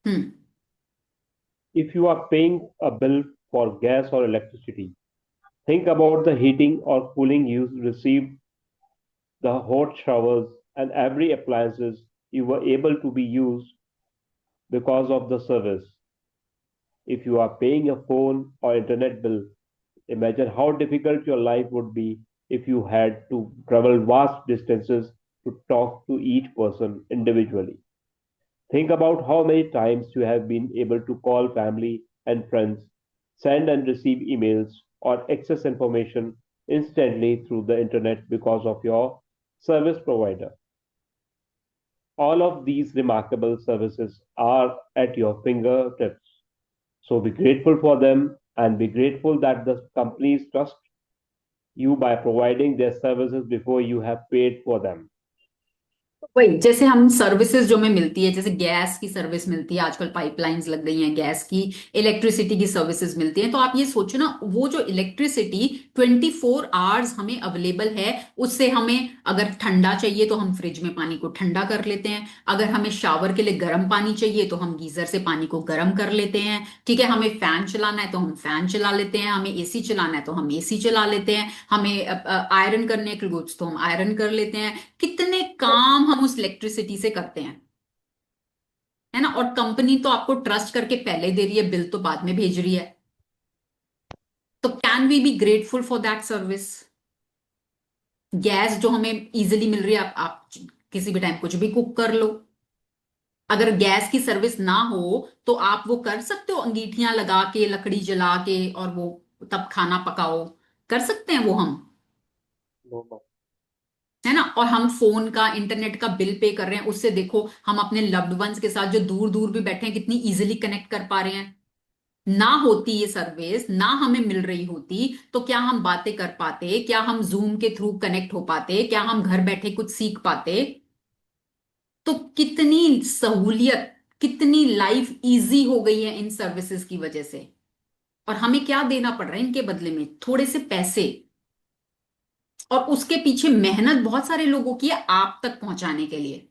Speaker 1: हम्म।
Speaker 2: If you are paying a bill for gas or electricity, think about the heating or cooling you received, the hot showers, and every appliances you were able to be used because of the service. If you are paying a phone or internet bill, imagine how difficult your life would be if you had to travel vast distances to talk to each person individually. Think about how many times you have been able to call family and friends, send and receive emails, or access information instantly through the internet because of your service provider. All of these remarkable services are at your fingertips. So be grateful for them and be grateful that the companies trust you by providing their services before you have paid for them.
Speaker 1: वही जैसे हम सर्विसेज जो हमें मिलती है, जैसे गैस की सर्विस मिलती है, आजकल पाइपलाइंस लग गई हैं गैस की, इलेक्ट्रिसिटी की सर्विसेज मिलती हैं। तो आप ये सोचो ना, वो जो इलेक्ट्रिसिटी 24 आवर्स हमें अवेलेबल है, उससे हमें अगर ठंडा चाहिए तो हम फ्रिज में पानी को ठंडा कर लेते हैं, अगर हमें शावर के लिए गर्म पानी चाहिए तो हम गीजर से पानी को गर्म कर लेते हैं, ठीक है, हमें फैन चलाना है तो हम फैन चला लेते हैं, हमें एसी चलाना है तो हम एसी चला लेते हैं, हमें आयरन करने के गुड्स तो हम आयरन कर लेते हैं। कितने काम हम उस इलेक्ट्रिसिटी से करते हैं, है ना। और कंपनी तो आपको ट्रस्ट करके पहले दे रही है, बिल तो बाद में भेज रही है। तो can we be grateful for that service. Gas जो हमें इजीली मिल रही है, आप किसी भी टाइम कुछ भी कुक कर लो। अगर गैस की सर्विस ना हो तो आप वो कर सकते हो, अंगीठियां लगा के, लकड़ी जला के, और वो तब खाना पकाओ, कर सकते हैं वो हम,
Speaker 2: No, no.
Speaker 1: है ना। और हम फोन का, इंटरनेट का बिल पे कर रहे हैं, उससे देखो हम अपने लव्ड वंस के साथ जो दूर दूर भी बैठे हैं कितनी इजीली कनेक्ट कर पा रहे हैं। ना होती ये सर्विस, ना हमें मिल रही होती, तो क्या हम बातें कर पाते, क्या हम जूम के थ्रू कनेक्ट हो पाते, क्या हम घर बैठे कुछ सीख पाते। तो कितनी सहूलियत, कितनी लाइफ इजी हो गई है इन सर्विसेज की वजह से। और हमें क्या देना पड़ रहा है इनके बदले में, थोड़े से पैसे। और उसके पीछे मेहनत बहुत सारे लोगों की है आप तक पहुंचाने के लिए।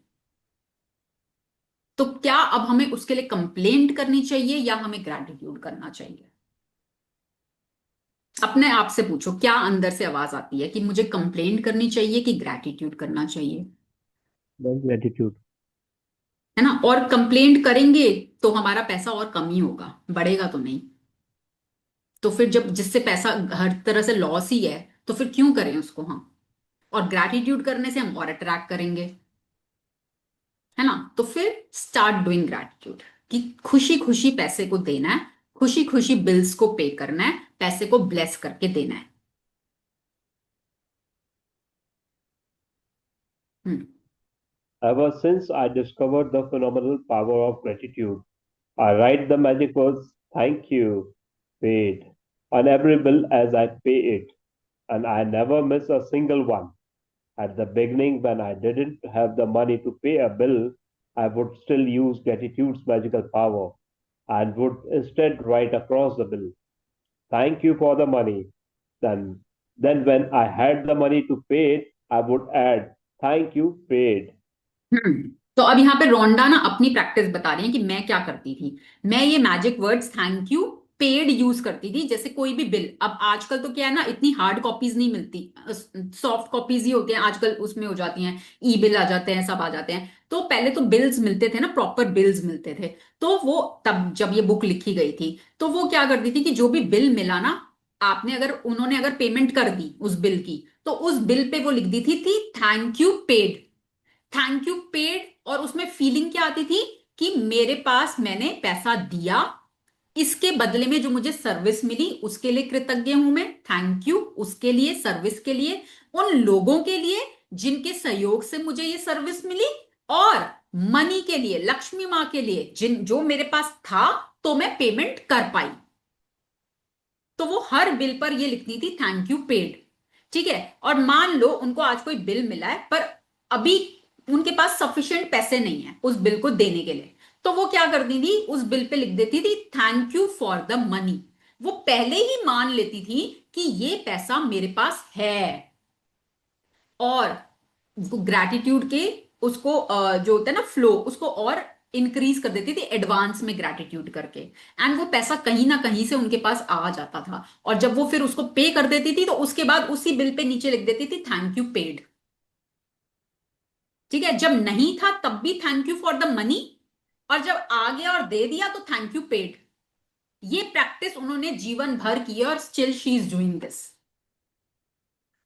Speaker 1: तो क्या अब हमें उसके लिए कंप्लेंट करनी चाहिए या हमें ग्रैटिट्यूड करना चाहिए? अपने आप से पूछो, क्या अंदर से आवाज आती है कि मुझे कंप्लेंट करनी चाहिए कि ग्रैटिट्यूड करना चाहिए?
Speaker 2: Then gratitude.
Speaker 1: है ना? और कंप्लेंट करेंगे तो हमारा पैसा और कम ही होगा, बढ़ेगा तो नहीं। तो फिर जब जिससे पैसा हर तरह से लॉस ही है, तो फिर क्यों करें उसको हम? और ग्रैटिट्यूड करने से हम और अट्रैक्ट करेंगे, है ना? तो फिर स्टार्ट डूइंग ग्रैटिट्यूड, कि खुशी खुशी पैसे को देना है, खुशी खुशी बिल्स को पे करना है, पैसे को ब्लेस करके देना है। हम्म।
Speaker 2: Ever since I discovered the phenomenal power of gratitude, I write the magic words thank you, paid, on every bill as I pay it, and I never miss a single one. At the beginning, when I didn't have the money to pay a bill, I would still use gratitude's magical power and would instead write across the bill, thank you for the money. Then when I had the money to pay it, I would add, thank you, paid.
Speaker 1: तो अब यहाँ पे रोंडा ना अपनी प्रैक्टिस बता रही है कि मैं क्या करती थी। मैं ये magic words thank you paid use करती थी। जैसे कोई भी बिल, अब आजकल तो क्या है ना, इतनी हार्ड कॉपीज नहीं मिलती, सॉफ्ट कॉपीज ही होती हैं आजकल, उसमें हो जाती हैं, ई बिल आ जाते हैं, सब आ जाते हैं। तो पहले तो बिल्स मिलते थे ना, प्रॉपर बिल्स मिलते थे। तो वो तब जब ये बुक लिखी गई थी, तो वो क्या करती थी कि जो भी बिल मिला ना, आपने अगर उन्होंने अगर पेमेंट कर दी उस बिल की, तो उस बिल पे वो लिख दी थी thank you paid. Thank you paid, और उसमें फीलिंग क्या आती थी कि मेरे पास मैंने पैसा दिया, इसके बदले में जो मुझे सर्विस मिली उसके लिए कृतज्ञ हूं मैं, थैंक यू उसके लिए, सर्विस के लिए, उन लोगों के लिए जिनके सहयोग से मुझे ये सर्विस मिली, और मनी के लिए, लक्ष्मी मां के लिए, जिन जो मेरे पास था तो मैं पेमेंट कर पाई। तो वो हर बिल पर ये लिखती थी थैंक यू पेड। ठीक है, और मान लो उनको आज कोई बिल मिला है, पर अभी उनके पास सफिशिएंट पैसे नहीं है उस बिल को देने के लिए, तो वो क्या करती थी, उस बिल पे लिख देती थी thank you for the money. वो पहले ही मान लेती थी कि ये पैसा मेरे पास है, और ग्रैटिट्यूड के उसको जो होता है ना फ्लो, उसको और इंक्रीज कर देती थी एडवांस में ग्रैटिट्यूड करके, एंड वो पैसा कहीं ना कहीं से उनके पास आ जाता था। और जब वो फिर उसको पे कर देती थी, तो उसके बाद उसी बिल पे नीचे लिख देती थी थैंक यू पेड। ठीक है, जब नहीं था तब भी thank you for the money, और जब आ गया और दे दिया तो थैंक यू पेड। ये प्रैक्टिस उन्होंने जीवन भर की है, और still she is doing this.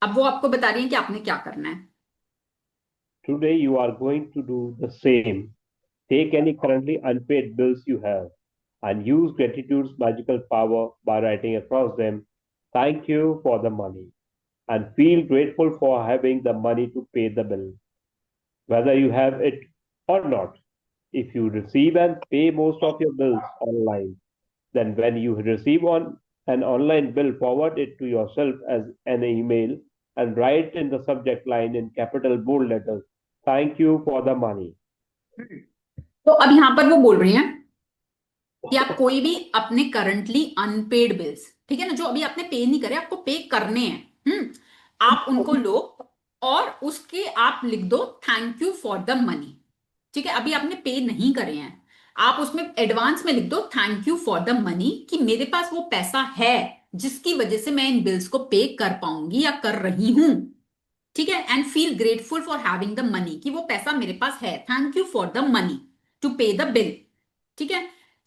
Speaker 1: अब वो आपको बता रही है कि आपने क्या करना है।
Speaker 2: Today, you are going to do the same. Take any currently unpaid bills you have and use gratitude's magical power by writing across them, thank you for the money, and feel grateful for having the money to pay the bill, whether you have it or not. If you receive and pay most of your bills online, then when you receive an online bill, forward it to yourself as an email and write in the subject line in capital bold letters, thank you for the money.
Speaker 1: तो अब यहां पर वो बोल रही हैं कि आप कोई भी अपने करंटली अनपेड बिल्स, ठीक है ना, जो अभी आपने पे नहीं करे, आपको पे करने हैं, आप उनको लो, और उसके आप लिख दो thank you for the money. ठीक है, अभी आपने पे नहीं करे हैं, आप उसमें एडवांस में लिख दो thank you for the money, कि मेरे पास वो पैसा है जिसकी वजह से मैं इन बिल्स को पे कर पाऊंगी या कर रही हूं। ठीक है, and feel grateful for having the money, कि वो पैसा मेरे पास है, thank you for the money to pay the bill. ठीक है,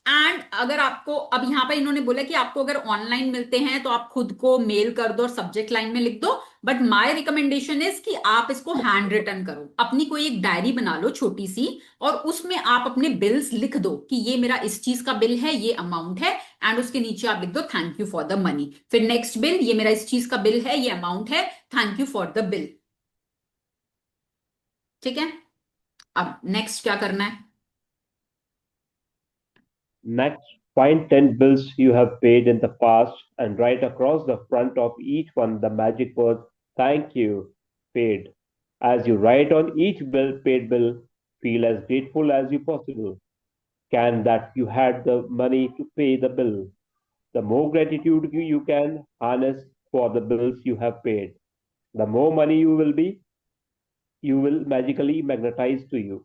Speaker 1: एंड अगर आपको, अब यहां पर इन्होंने बोला कि आपको अगर ऑनलाइन मिलते हैं तो आप खुद को मेल कर दो और सब्जेक्ट लाइन में लिख दो, बट माय रिकमेंडेशन इज कि आप इसको हैंड रिटन करो, अपनी कोई एक डायरी बना लो छोटी सी, और उसमें आप अपने बिल्स लिख दो कि ये मेरा इस चीज का बिल है, ये अमाउंट है, एंड उसके नीचे आप लिख दो thank you for the money. फिर नेक्स्ट बिल, ये मेरा इस चीज का बिल है, ये अमाउंट है, thank you for the bill. ठीक है, अब नेक्स्ट क्या करना है?
Speaker 2: Next, find 10 bills you have paid in the past and write across the front of each one the magic word thank you, paid. As you write on each paid bill, feel as grateful as you possible can that you had the money to pay the bill. The more gratitude you can harness for the bills you have paid, the more money you will magically magnetize to you.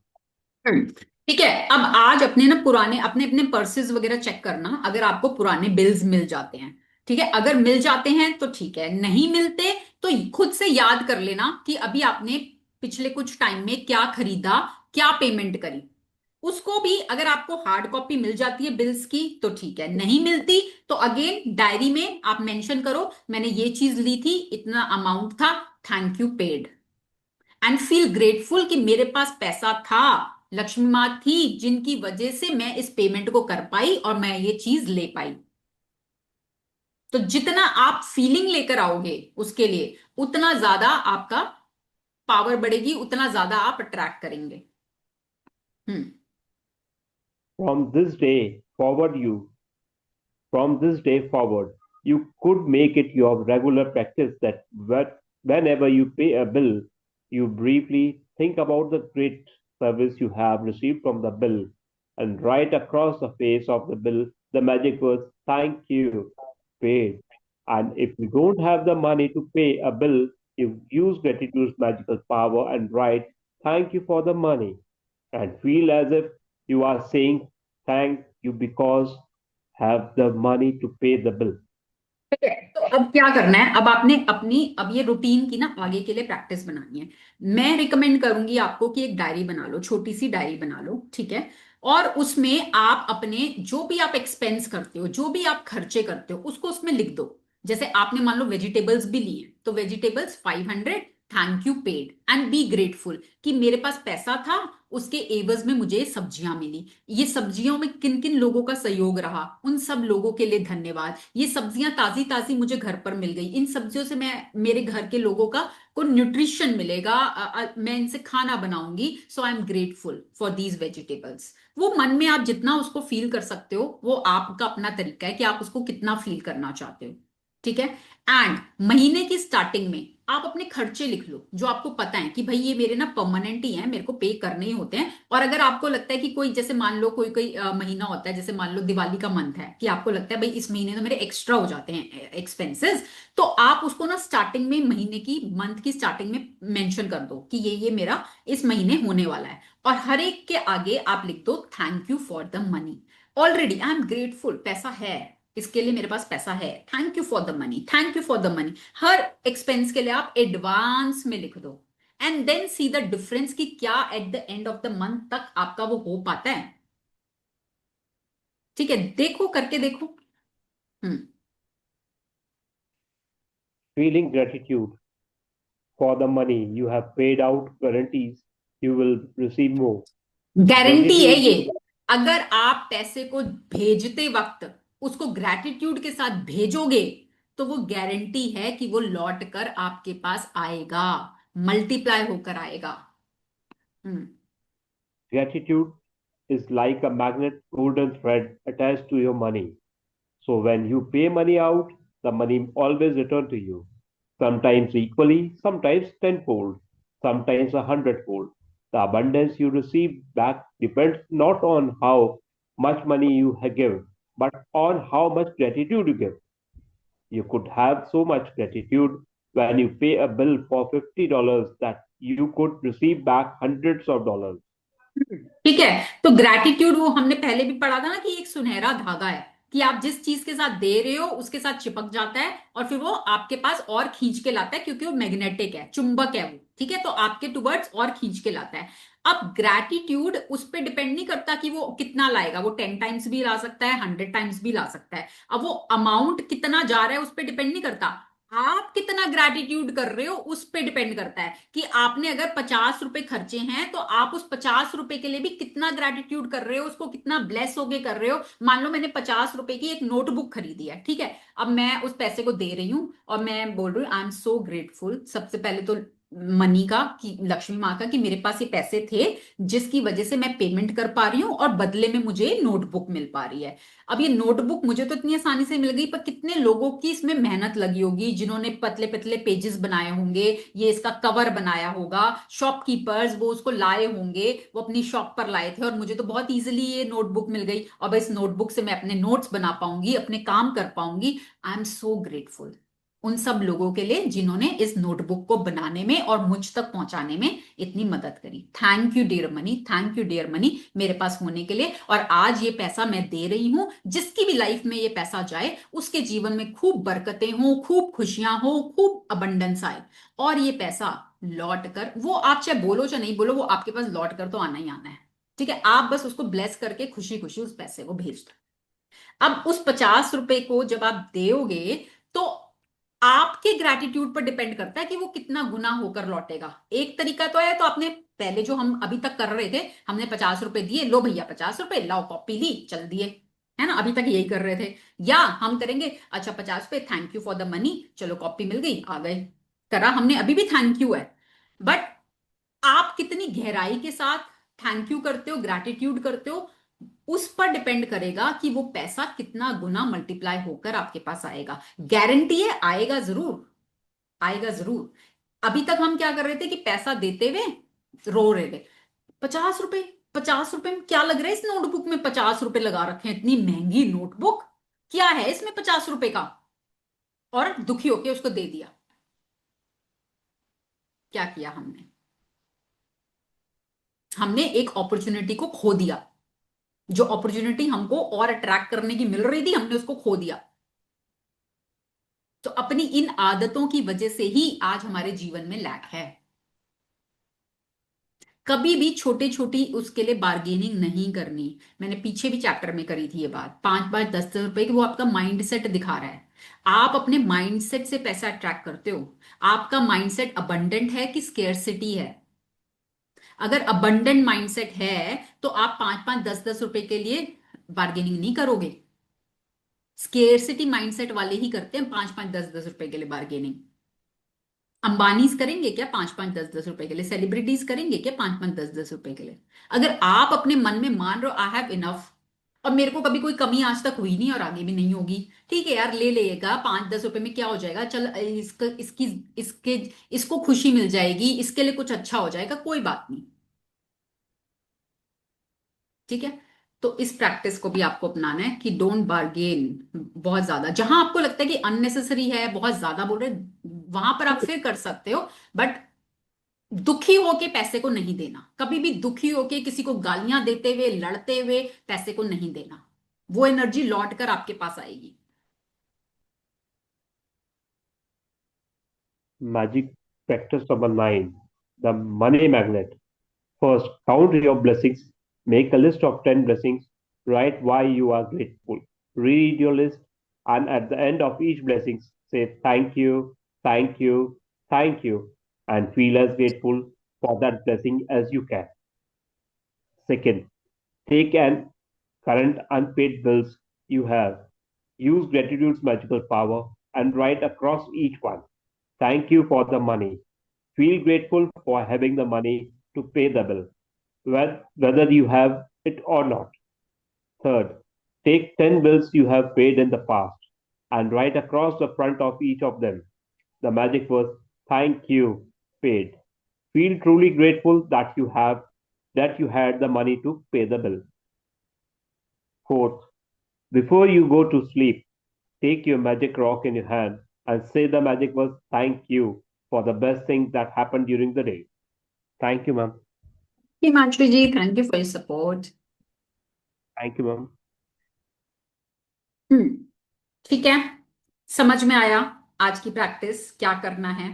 Speaker 1: ठीक है। अब आज अपने ना पुराने अपने अपने पर्सेस वगैरह चेक करना, अगर आपको पुराने बिल्स मिल जाते हैं। ठीक है, अगर मिल जाते हैं तो ठीक है, नहीं मिलते तो खुद से याद कर लेना कि अभी आपने पिछले कुछ टाइम में क्या खरीदा, क्या पेमेंट करी। उसको भी अगर आपको हार्ड कॉपी मिल जाती है बिल्स की तो ठीक है, नहीं मिलती तो अगेन डायरी में आप मेंशन करो, मैंने ये चीज ली थी, इतना अमाउंट था, thank you paid, and feel grateful कि मेरे पास पैसा था, लक्ष्मी माँ थी जिनकी वजह से मैं इस पेमेंट को कर पाई और मैं ये चीज ले पाई। तो जितना आप फीलिंग लेकर आओगे उसके लिए, उतना ज्यादा आपका पावर बढ़ेगी, उतना ज्यादा आप अट्रैक्ट करेंगे। हम्म।
Speaker 2: From this day forward, from this day forward, you could make it your regular practice that whenever you pay a bill, you briefly think about the great service you have received from the bill and write across the face of the bill the magic words, thank you, paid. And if you don't have the money to pay a bill, you use gratitude's magical power and write, thank you for the money, and feel as if you are saying, thank you because have the money to pay the bill.
Speaker 1: ठीक है, तो अब क्या करना है, अब आपने अपनी अब ये रूटीन की ना आगे के लिए प्रैक्टिस बनानी है। मैं रिकमेंड करूंगी आपको कि एक डायरी बना लो, छोटी सी डायरी बना लो, ठीक है। और उसमें आप अपने जो भी आप एक्सपेंस करते हो, जो भी आप खर्चे करते हो, उसको उसमें लिख दो। जैसे आपने मान लो वेजिटेबल्स भी लिए तो vegetables 500, thank you paid, and be grateful कि मेरे पास पैसा था, उसके एवज में मुझे सब्जियां मिली। ये सब्जियों में किन किन लोगों का सहयोग रहा, उन सब लोगों के लिए धन्यवाद। ये सब्जियां ताजी ताजी मुझे घर पर मिल गई, इन सब्जियों से मैं मेरे घर के लोगों का को न्यूट्रिशन मिलेगा, मैं इनसे खाना बनाऊंगी, so I am grateful for these vegetables. वो मन में आप जितना उसको फील कर सकते हो, वो आपका अपना तरीका है कि आप उसको कितना फील करना चाहते हो। ठीक है। एंड महीने की स्टार्टिंग में आप अपने खर्चे लिख लो जो आपको पता है कि भाई ये मेरे ना परमानेंट ही हैं, मेरे को पे करने ही होते हैं। और अगर आपको लगता है कि कोई, जैसे मान लो कोई कोई महीना होता है, जैसे मान लो दिवाली का मंथ है, कि आपको लगता है भाई इस महीने तो मेरे एक्स्ट्रा हो जाते हैं एक्सपेंसेस, तो आप उसको ना स्टार्टिंग में, महीने की मंथ की स्टार्टिंग में मेंशन कर दो कि ये मेरा इस महीने होने वाला है। और हर एक के आगे आप लिख दो, thank you for the money, already I am grateful, पैसा है, इसके लिए मेरे पास पैसा है, thank you for the money, thank you for the money. हर एक्सपेंस के लिए आप एडवांस में लिख दो, and then see the difference कि क्या at the end of the month तक आपका वो हो पाता है। ठीक है, देखो, करके देखो। हम्म।
Speaker 2: Feeling gratitude for the money you have paid out guarantees you will receive more.
Speaker 1: Guarantee है
Speaker 2: Gratitude
Speaker 1: ये।
Speaker 2: is
Speaker 1: अगर आप पैसे को भेजते वक्त उसको ग्रैटिट्यूड के साथ भेजोगे तो वो गारंटी है कि वो लौट कर आपके पास आएगा, मल्टीप्लाई होकर आएगा। हम्म।
Speaker 2: gratitude is like a magnet golden thread attached to your money. So when you pay money out, the money always return to you. Sometimes equally, sometimes tenfold, sometimes 100-fold. The abundance you receive back depends not on how much money you give, but on how much gratitude you give. You could have so much gratitude when you pay a bill for $50 that you could receive back hundreds of dollars.
Speaker 1: ठीक है, तो ग्रैटिट्यूड वो हमने पहले भी पढ़ा था ना कि एक सुनहरा धागा है, कि आप जिस चीज के साथ दे रहे हो उसके साथ चिपक जाता है और फिर वो आपके पास और खींच के लाता है, क्योंकि वो मैग्नेटिक है, चुंबक है वो। ठीक है, तो आपके टुवर्ड्स और खींच के लाता है। अब ग्रैटिट्यूड उस पर डिपेंड नहीं करता कि वो कितना लाएगा, वो 10 टाइम्स भी ला सकता है, 100 टाइम्स भी ला सकता है। अब वो अमाउंट कितना जा रहा है उस पर डिपेंड नहीं करता, आप कितना ग्रैटिट्यूड कर रहे हो उस पे डिपेंड करता है। कि आपने अगर 50 रुपए खर्चे हैं तो आप उस 50 रुपए के लिए भी कितना ग्रैटिट्यूड कर रहे हो, उसको कितना ब्लेस होके कर रहे हो। मान लो मैंने 50 रुपए की एक नोटबुक खरीदी है, ठीक है, अब मैं उस पैसे को दे रही हूं और मैं बोल रही हूँ आई एम सो ग्रेटफुल, सबसे पहले तो मनी का, कि लक्ष्मी माँ का, कि मेरे पास ये पैसे थे जिसकी वजह से मैं पेमेंट कर पा रही हूँ और बदले में मुझे नोटबुक मिल पा रही है। अब ये नोटबुक मुझे तो इतनी आसानी से मिल गई, पर कितने लोगों की इसमें मेहनत लगी होगी, जिन्होंने पतले पतले पेजेस बनाए होंगे, ये इसका कवर बनाया होगा, शॉपकीपर्स वो उसको लाए होंगे, वो अपनी शॉप पर लाए थे और मुझे तो बहुत इजीली ये नोटबुक मिल गई और इस नोटबुक से मैं अपने नोट्स बना पाऊंगी, अपने काम कर पाऊंगी। I am so grateful. उन सब लोगों के लिए जिन्होंने इस नोटबुक को बनाने में और मुझ तक पहुंचाने में इतनी मदद करी। Thank you dear money, thank you dear money, मेरे पास होने के लिए। और आज ये पैसा मैं दे रही हूं, जिसकी भी लाइफ में ये पैसा जाए उसके जीवन में खूब बरकतें हो, खूब खुशियां हो, खूब अबंडेंस आए। और ये पैसा लौट कर, वो आप चाहे बोलो चाहे नहीं बोलो, वो आपके पास लौट कर तो आना ही आना है। ठीक है, आप बस उसको ब्लेस करके खुशी खुशी उस पैसे को भेज दो। अब उस 50 रुपए को जब आप दोगे तो आपके ग्रैटिट्यूड पर डिपेंड करता है कि वो कितना गुना होकर लौटेगा। एक तरीका तो है, तो आपने पहले जो हम अभी तक कर रहे थे, हमने 50 रुपए दिए, लो भैया 50 रुपए लाओ, कॉपी ली, चल दिए, है ना, अभी तक यही कर रहे थे। या हम करेंगे, अच्छा 50 रुपए, thank you for the money, चलो कॉपी मिल गई, आ गए, करा हमने, अभी भी थैंक यू है। बट आप कितनी गहराई के साथ थैंक यू करते हो, ग्रैटिट्यूड करते हो, उस पर डिपेंड करेगा कि वो पैसा कितना गुना मल्टीप्लाई होकर आपके पास आएगा। गारंटी है आएगा जरूर, आएगा जरूर। अभी तक हम क्या कर रहे थे कि पैसा देते हुए रो रहे थे, 50 रुपए, 50 रुपए में क्या लग रहा है, इस नोटबुक में 50 रुपए लगा रखे हैं, इतनी महंगी नोटबुक, क्या है इसमें 50 रुपए का, और दुखी होके उसको दे दिया। क्या किया हमने, हमने एक अपॉर्चुनिटी को खो दिया। जो अपॉर्चुनिटी हमको और अट्रैक्ट करने की मिल रही थी, हमने उसको खो दिया। तो अपनी इन आदतों की वजह से ही आज हमारे जीवन में लैक है। कभी भी छोटे छोटी उसके लिए बार्गेनिंग नहीं करनी। मैंने पीछे भी चैप्टर में करी थी ये बात, 5 5 10 10 रुपए की, वो आपका माइंडसेट दिखा रहा है। आप अपने माइंडसेट से पैसा अट्रैक्ट करते हो। आपका माइंडसेट अबंडेंट है कि स्केर्सिटी है? अगर अबंडेंट माइंडसेट है तो आप 5 5 10 10 रुपए के लिए बार्गेनिंग नहीं करोगे। स्केर्सिटी माइंडसेट वाले ही करते हैं 5 5 10 10 रुपए के लिए बार्गेनिंग। अंबानीज करेंगे क्या 5 5 10 10 रुपए के लिए? सेलिब्रिटीज करेंगे क्या 5 5 10 10 रुपए के लिए? अगर आप अपने मन में मान रहे हो आई हैव इनफ, और मेरे को कभी कोई कमी आज तक हुई नहीं और आगे भी नहीं होगी, ठीक है यार, ले लेगा, 5 10 रुपए में क्या हो जाएगा, चल इसका इसकी इसके इसको खुशी मिल जाएगी, इसके लिए कुछ अच्छा हो जाएगा, कोई बात नहीं। ठीक है, तो इस प्रैक्टिस को भी आपको अपनाना है कि डोंट बार्गेन बहुत ज्यादा। जहां आपको लगता है कि अननेसेसरी है, बहुत ज्यादा बोल रहे, वहां पर आप फिर कर सकते हो। बट दुखी होके पैसे को नहीं देना, कभी भी दुखी होके किसी को गालियां देते हुए, लड़ते हुए पैसे को नहीं देना। वो एनर्जी लौट कर आपके पास आएगी।
Speaker 2: Magic practice number 9, the money magnet. First, count your blessings. Make a list of 10 blessings. Write why you are grateful. Read your list, and at the end of each blessing, say thank you, thank you, thank you, and feel as grateful for that blessing as you can. Second, take an current unpaid bills you have. Use gratitude's magical power and write across each one. Thank you for the money. Feel grateful for having the money to pay the bill, whether you have it or not. Third, take 10 bills you have paid in the past and write across the front of each of them the magic words, thank you, paid. Feel truly grateful that you had the money to pay the bill. Fourth, before you go to sleep, take your magic rock in your hand and say the magic words, thank you for the best thing that happened during the day. Thank you, ma'am.
Speaker 1: Himanshu ji, thank you for your support.
Speaker 2: Thank you, ma'am.
Speaker 1: हम्म, ठीक है, समझ में आया आज की प्रैक्टिस क्या करना है?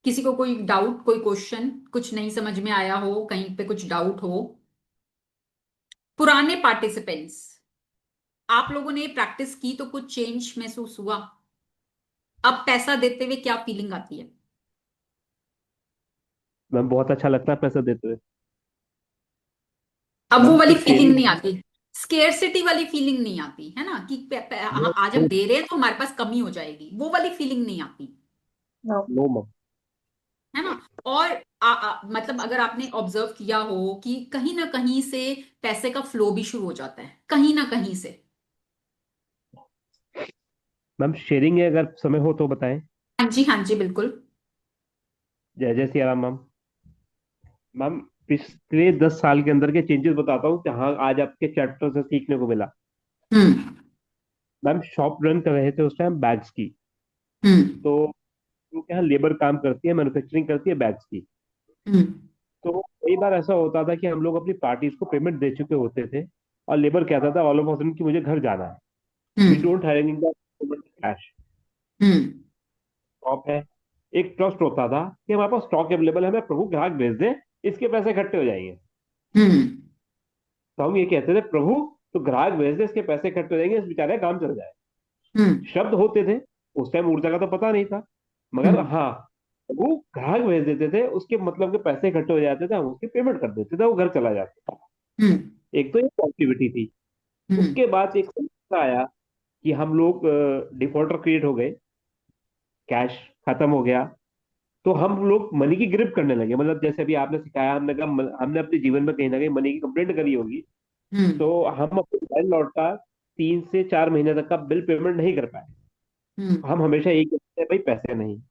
Speaker 1: किसी को कोई डाउट, कोई क्वेश्चन, कुछ नहीं समझ में आया हो, कहीं पे कुछ डाउट हो? पुराने पार्टिसिपेंट्स, आप लोगों ने प्रैक्टिस की तो कुछ चेंज महसूस हुआ? अब पैसा देते हुए क्या फीलिंग आती है?
Speaker 2: मैम बहुत अच्छा लगता है पैसा देते हुए।
Speaker 1: अब वो
Speaker 2: मैम
Speaker 1: वाली
Speaker 2: कुछ
Speaker 1: फीलिंग नहीं
Speaker 2: शेयरिंग।
Speaker 1: आती, स्केर्सिटी वाली फीलिंग नहीं आती, है ना, कि आज हम दे रहे हैं तो हमारे पास कमी हो जाएगी, वो वाली फीलिंग नहीं आती,
Speaker 2: नो मैम।
Speaker 1: है ना। और मतलब अगर आपने ऑब्जर्व किया हो कि कहीं ना कहीं से पैसे का फ्लो भी शुरू हो जाता है, कहीं ना कहीं से।
Speaker 2: मैम शेयरिंग है, अगर समय हो तो बताएं।
Speaker 1: हाँ जी, हाँ जी, बिल्कुल।
Speaker 2: जय जय सिया राम मैम। मैम पिछले 10 साल के अंदर के चेंजेस बताता हूँ जहाँ आज आपके चैप्टर से सीखने को मिला।
Speaker 1: हम्म।
Speaker 2: मैम शॉप रन कर रहे थे उस टाइम बैग्स की।
Speaker 1: हम्म।
Speaker 2: तो उनके यहाँ लेबर काम करती है, मैन्युफैक्चरिंग करती है बैग्स की।
Speaker 1: हम्म।
Speaker 2: तो कई बार ऐसा होता था कि हम लोग अपनी पार्टीज को पेमेंट दे चुके होते थे, और लेबर कहता था ऑल ऑफ सडन कि मुझे घर जाना है, we
Speaker 1: hmm.
Speaker 2: Don't have any cash.
Speaker 1: Hmm.
Speaker 2: Stock है, एक ट्रस्ट होता था कि हमारे पास स्टॉक अवेलेबल है, हमें प्रभु ग्राहक भेज दे, इसके पैसे इकट्ठे हो जाएंगे।
Speaker 1: हम्म।
Speaker 2: तो हम ये कहते थे प्रभु तो ग्राहक भेज दे, इसके पैसे इकट्ठे हो जाएंगे, इस बेचारे का काम चल जाए।
Speaker 1: हम्म।
Speaker 2: शब्द होते थे, उस टाइम ऊर्जा का तो पता नहीं था, मगर
Speaker 1: हम्म।
Speaker 2: हाँ, वो ग्राहक भेज देते थे, उसके मतलब के पैसे इकट्ठे हो जाते थे, हम उसकी पेमेंट कर देते थे, वो घर चला जाता था।
Speaker 1: हम्म।
Speaker 2: एक तो ये पॉजिटिविटी थी।
Speaker 1: हम्म।
Speaker 2: उसके बाद एक समस्या आया कि हम लोग डिफॉल्टर क्रिएट हो गए, कैश खत्म हो गया। तो हम लोग मनी की ग्रिप करने लगे, मतलब जैसे अभी आपने सिखाया, हमने कहा हमने अपने जीवन में कहीं ना कहीं मनी की कंप्लेंट करी होगी।
Speaker 1: हम्म।
Speaker 2: तो हम अपने लैंडलॉर्ड का 3 से 4 महीने तक का बिल पेमेंट नहीं कर पाए।
Speaker 1: हम्म।
Speaker 2: हम हमेशा यही कहते हैं भाई पैसे नहीं,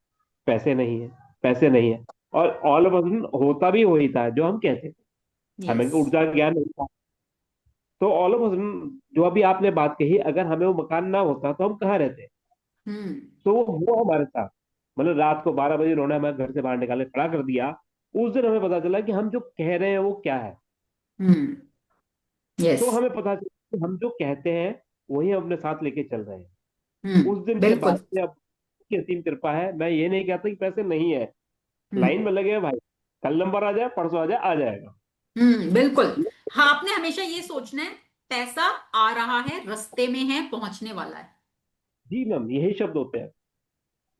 Speaker 2: पैसे नहीं है, पैसे नहीं है। और ऑल ऑफ अ होता भी वही था जो हम कहते थे, हमें
Speaker 1: यस।
Speaker 2: ऊर्जा ज्ञान नहीं था। तो ऑल ऑफ अ जो अभी आपने बात कही, अगर हमें वो मकान ना होता तो हम कहाँ रहते।
Speaker 1: हम्म।
Speaker 2: तो वो हुआ हमारे साथ, मतलब रात को 12 बजे उन्होंने हमें घर से बाहर निकाले खड़ा कर दिया। उस दिन हमें पता चला कि हम जो कह रहे हैं वो क्या है।
Speaker 1: हम्म। यस।
Speaker 2: तो हमें पता चला कि हम जो कहते हैं वही हम अपने साथ लेके चल रहे हैं।
Speaker 1: हम्म।
Speaker 2: उस दिन के बाद
Speaker 1: बिल्कुल।
Speaker 2: से अब की असीम कृपा है, मैं ये नहीं कहता कि पैसे नहीं है,
Speaker 1: हम्म।
Speaker 2: लाइन में लगे हैं भाई, कल नंबर आ जाए, परसों आ जाए, आ जाएगा।
Speaker 1: बिल्कुल। हाँ, आपने हमेशा ये सोचना है, पैसा आ रहा है, रास्ते में है, पहुंचने वाला है।
Speaker 2: जी मैम, यही शब्द होते हैं।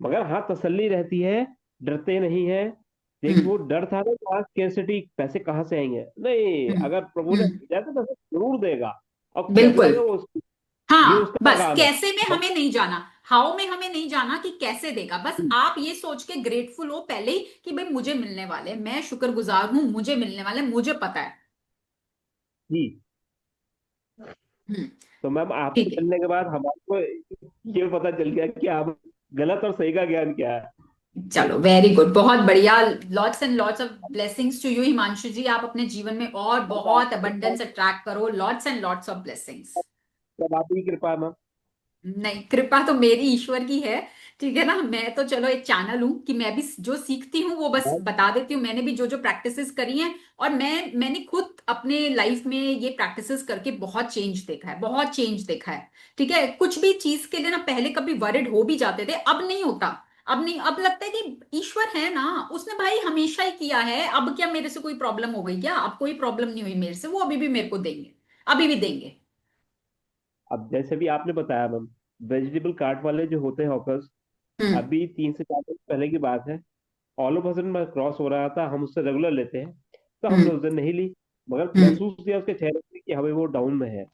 Speaker 2: मगर हाँ, तसल्ली रहती है, डरते नहीं है। एक
Speaker 1: हम्म।
Speaker 2: वो डर था ना कि आज स्केर्सिटी, पैसे कहाँ से आएंगे, नहीं,
Speaker 1: हम्म।
Speaker 2: अगर प्रभु ने
Speaker 1: हम्म।
Speaker 2: भेजा है तो पैसे जरूर देगा। अब कैसे
Speaker 1: बिल्कुल।
Speaker 2: देगा वो ये
Speaker 1: हाँ,
Speaker 2: उसका
Speaker 1: बस
Speaker 2: काम है।
Speaker 1: कैसे में हमें नहीं जाना, हाउ में हमें नहीं जाना कि कैसे देगा, बस आप ये सोच के ग्रेटफुल हो पहले ही कि भाई मुझे मिलने वाले, मैं शुक्रगुजार हूं, मुझे मिलने वाले, मुझे पता है।
Speaker 2: जी।
Speaker 1: हम्म।
Speaker 2: तो मैम आपसे
Speaker 1: ठीक है।
Speaker 2: मिलने के बाद हमारे को ये पता चल गया कि आप गलत और सही का ज्ञान क्या है।
Speaker 1: चलो, वेरी गुड, बहुत बढ़िया। Lots and lots of blessings to you Himanshu ji, आप अपने जीवन में और
Speaker 2: सब
Speaker 1: बहुत
Speaker 2: आप-
Speaker 1: अबंडेंस अट्रैक्ट करो, lots and lots of blessings.
Speaker 2: सब आप ही कृपा है मैम।
Speaker 1: नहीं, कृपा तो मेरी ईश्वर की है। ठीक है ना, मैं तो चलो एक चैनल हूं कि मैं भी जो सीखती हूँ वो बस बता देती हूँ, मैंने भी जो जो प्रैक्टिसेस करी हैं। और मैंने खुद अपने लाइफ में ये प्रैक्टिसेस करके बहुत चेंज देखा है, बहुत चेंज देखा है। ठीक है, कुछ भी चीज के लिए ना पहले कभी वरिड हो भी जाते थे, अब नहीं होता। अब नहीं, अब लगता है कि ईश्वर है ना, उसने भाई हमेशा ही किया है, अब क्या मेरे से कोई प्रॉब्लम हो गई क्या, अब कोई प्रॉब्लम नहीं हुई मेरे से, वो अभी भी मेरे को देंगे, अभी भी देंगे।
Speaker 2: अब जैसे भी आपने बताया मैम, वेजिटेबल कार्ट वाले जो होते हैं हॉकर्स,
Speaker 1: हम्म।
Speaker 2: अभी 3 से 4 दिन पहले की बात है, ऑल ऑफ सडन मैं क्रॉस हो रहा था, हम उससे रेगुलर लेते हैं, तो हमने
Speaker 1: हम्म।
Speaker 2: उस दिन नहीं ली। मगर
Speaker 1: हम्म।
Speaker 2: महसूस किया उसके चेहरे पे कि हमें वो डाउन में है।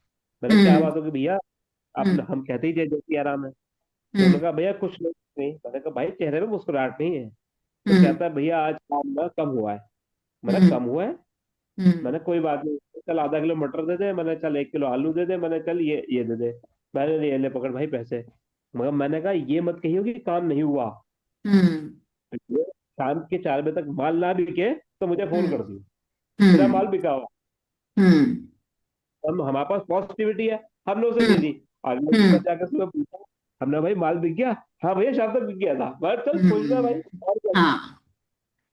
Speaker 2: मैंने क्या
Speaker 1: हम्म।
Speaker 2: बात होगी भैया, आप
Speaker 1: हम्म।
Speaker 2: हम कहते ही जय जैसी आराम है। तो
Speaker 1: हम्म।
Speaker 2: उन्होंने कहा भैया कुछ नहीं नहीं। मैंने कहा भाई चेहरे पे मुस्कुराहट नहीं है। तो
Speaker 1: हम्म।
Speaker 2: कहता है भैया आज काम ना कम हुआ है। मैंने
Speaker 1: हम्म।
Speaker 2: कम हुआ है।
Speaker 1: हम्म।
Speaker 2: मैंने कोई बात नहीं, चल आधा किलो मटर दे दे, मैंने चल 1 किलो आलू दे दे, मैंने चल ये दे दे। मैंने ये ले पकड़ भाई पैसे। मगर मैंने कहा ये मत कहियो कि काम नहीं हुआ।
Speaker 1: हम्म।
Speaker 2: ये शाम के 4 बजे तक माल ना बिके तो मुझे फोन
Speaker 1: हम्म।
Speaker 2: कर दियो, मेरा
Speaker 1: हम्म।
Speaker 2: माल बिका हुआ।
Speaker 1: हम्म।
Speaker 2: हम हमारे पास पॉजिटिविटी है, हमने उसे दे
Speaker 1: हम्म।
Speaker 2: दी। अगले दिन
Speaker 1: हम्म।
Speaker 2: बच्चा के सुबह पूछा, हमने भाई माल बिक गया, हाँ भैया शाम तक बिक गया था। मैं चल खुश रहा भाई,
Speaker 1: हम्म।
Speaker 2: और क्या चाहिए?
Speaker 1: हाँ,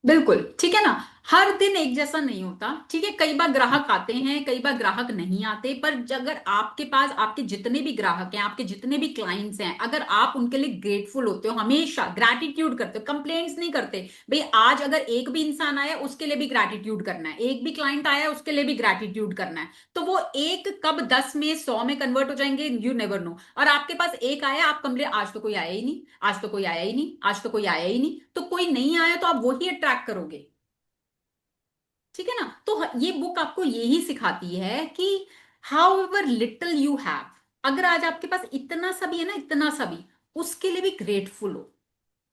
Speaker 1: बिल्कुल ठीक है ना। हर दिन एक जैसा नहीं होता, ठीक है, कई बार ग्राहक आते हैं, कई बार ग्राहक नहीं आते, पर अगर आपके पास आपके जितने भी ग्राहक हैं, आपके जितने भी क्लाइंट्स हैं, अगर आप उनके लिए ग्रेटफुल होते हो, हमेशा ग्रैटिट्यूड करते हो, कंप्लेंट्स नहीं करते। भाई आज अगर एक भी इंसान आया उसके लिए भी ग्रैटिट्यूड करना है, एक भी क्लाइंट आया उसके लिए भी ग्रैटिट्यूड करना है, तो वो एक कब 10 में 100 में कन्वर्ट हो जाएंगे, यू नेवर नो। और आपके पास एक आया, आप कंप्लेन, आज तो कोई आया ही नहीं, आज तो कोई आया ही नहीं, आज तो कोई आया ही नहीं, तो कोई नहीं आया तो आप वही अट्रैक्ट करोगे। ठीक है ना, तो ये बुक आपको यही सिखाती है कि how ever little you have, अगर आज आपके पास इतना सा भी है ना, इतना सा भी, उसके लिए भी ग्रेटफुल हो,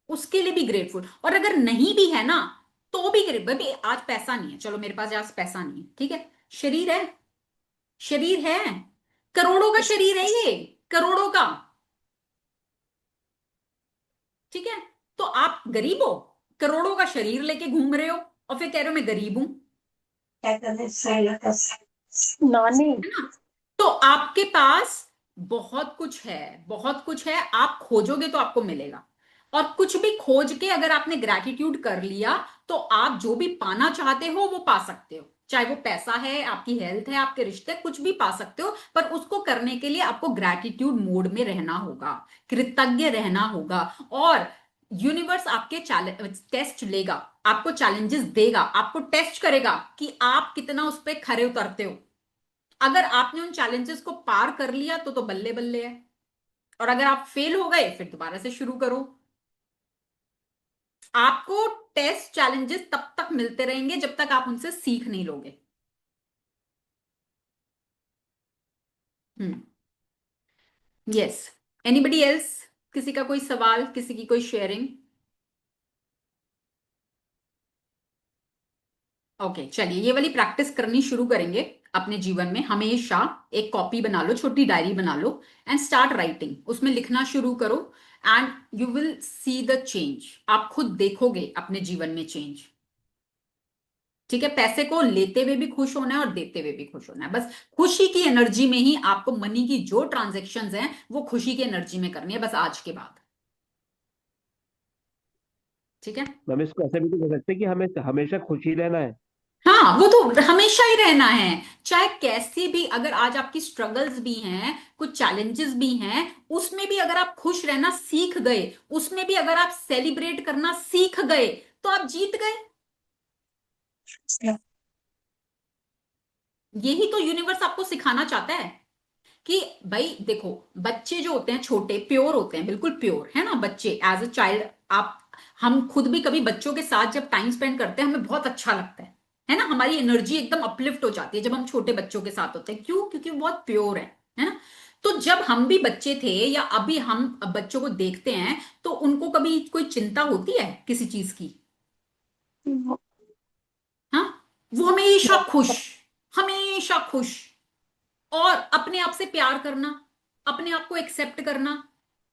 Speaker 1: उसके लिए भी ग्रेटफुल। और अगर नहीं भी है ना, तो भी ग्रेट, भाई आज पैसा नहीं है, चलो मेरे पास आज पैसा नहीं है, ठीक है, शरीर है, शरीर है, करोड़ों का शरीर है ये, करोड़ों का। ठीक है, तो आप गरीब हो, करोड़ों का शरीर लेके घूम रहे हो, और फिर कह रहे हो मैं गरीब हूं,
Speaker 5: नानी।
Speaker 1: है ना। तो आपके पास बहुत कुछ है, बहुत कुछ है। आप खोजोगे तो आपको मिलेगा। और कुछ भी खोज के अगर आपने ग्रैटिट्यूड कर लिया तो आप जो भी पाना चाहते हो वो पा सकते हो। चाहे वो पैसा है, आपकी हेल्थ है, आपके रिश्ते, कुछ भी पा सकते हो। पर उसको करने के लिए आपको ग्रैटिट्यूड मोड में रहना होगा, कृतज्ञ रहना होगा। और यूनिवर्स आपके टेस्ट लेगा, आपको चैलेंजेस देगा, आपको टेस्ट करेगा कि आप कितना उस पर खरे उतरते हो। अगर आपने उन चैलेंजेस को पार कर लिया तो बल्ले बल्ले है। और अगर आप फेल हो गए फिर दोबारा से शुरू करो। आपको टेस्ट चैलेंजेस तब तक मिलते रहेंगे जब तक आप उनसे सीख नहीं लोगे। यस। Anybody else? किसी का कोई सवाल, किसी की कोई शेयरिंग? ओके, चलिए ये वाली प्रैक्टिस करनी शुरू करेंगे अपने जीवन में। हमेशा एक कॉपी बना लो, छोटी डायरी बना लो एंड स्टार्ट राइटिंग। उसमें लिखना शुरू करो and you will see the change. आप खुद देखोगे अपने जीवन में चेंज। ठीक है, पैसे को लेते हुए भी खुश होना है और देते हुए भी खुश होना है। बस खुशी की एनर्जी में ही आपको मनी की जो ट्रांजेक्शन्स हैं वो खुशी की एनर्जी में करनी है, बस आज के बाद। ठीक है।
Speaker 2: मैम इसको ऐसे भी तो कह सकते हैं कि हमें हमेशा खुशी रहना है।
Speaker 1: हाँ, वो तो हमेशा ही रहना है। चाहे कैसी भी, अगर आज आपकी स्ट्रगल्स भी हैं, कुछ चैलेंजेस भी हैं, उसमें भी अगर आप खुश रहना सीख गए, उसमें भी अगर आप सेलिब्रेट करना सीख गए तो आप जीत गए। यही तो यूनिवर्स आपको सिखाना चाहता है कि भाई देखो, बच्चे जो होते हैं छोटे प्योर होते हैं, बिल्कुल प्योर है ना बच्चे। एज अ चाइल्ड आप, हम खुद भी कभी बच्चों के साथ जब टाइम स्पेंड करते हैं हमें बहुत अच्छा लगता है ना। हमारी एनर्जी एकदम अपलिफ्ट हो जाती है जब हम छोटे बच्चों के साथ होते हैं। क्यों? क्योंकि वो बहुत प्योर है ना। तो जब हम भी बच्चे थे या अभी हम बच्चों को देखते हैं तो उनको कभी कोई चिंता होती है किसी चीज की? हाँ, वो हमेशा खुश, हमेशा खुश। और अपने आप से प्यार करना, अपने आप को एक्सेप्ट करना,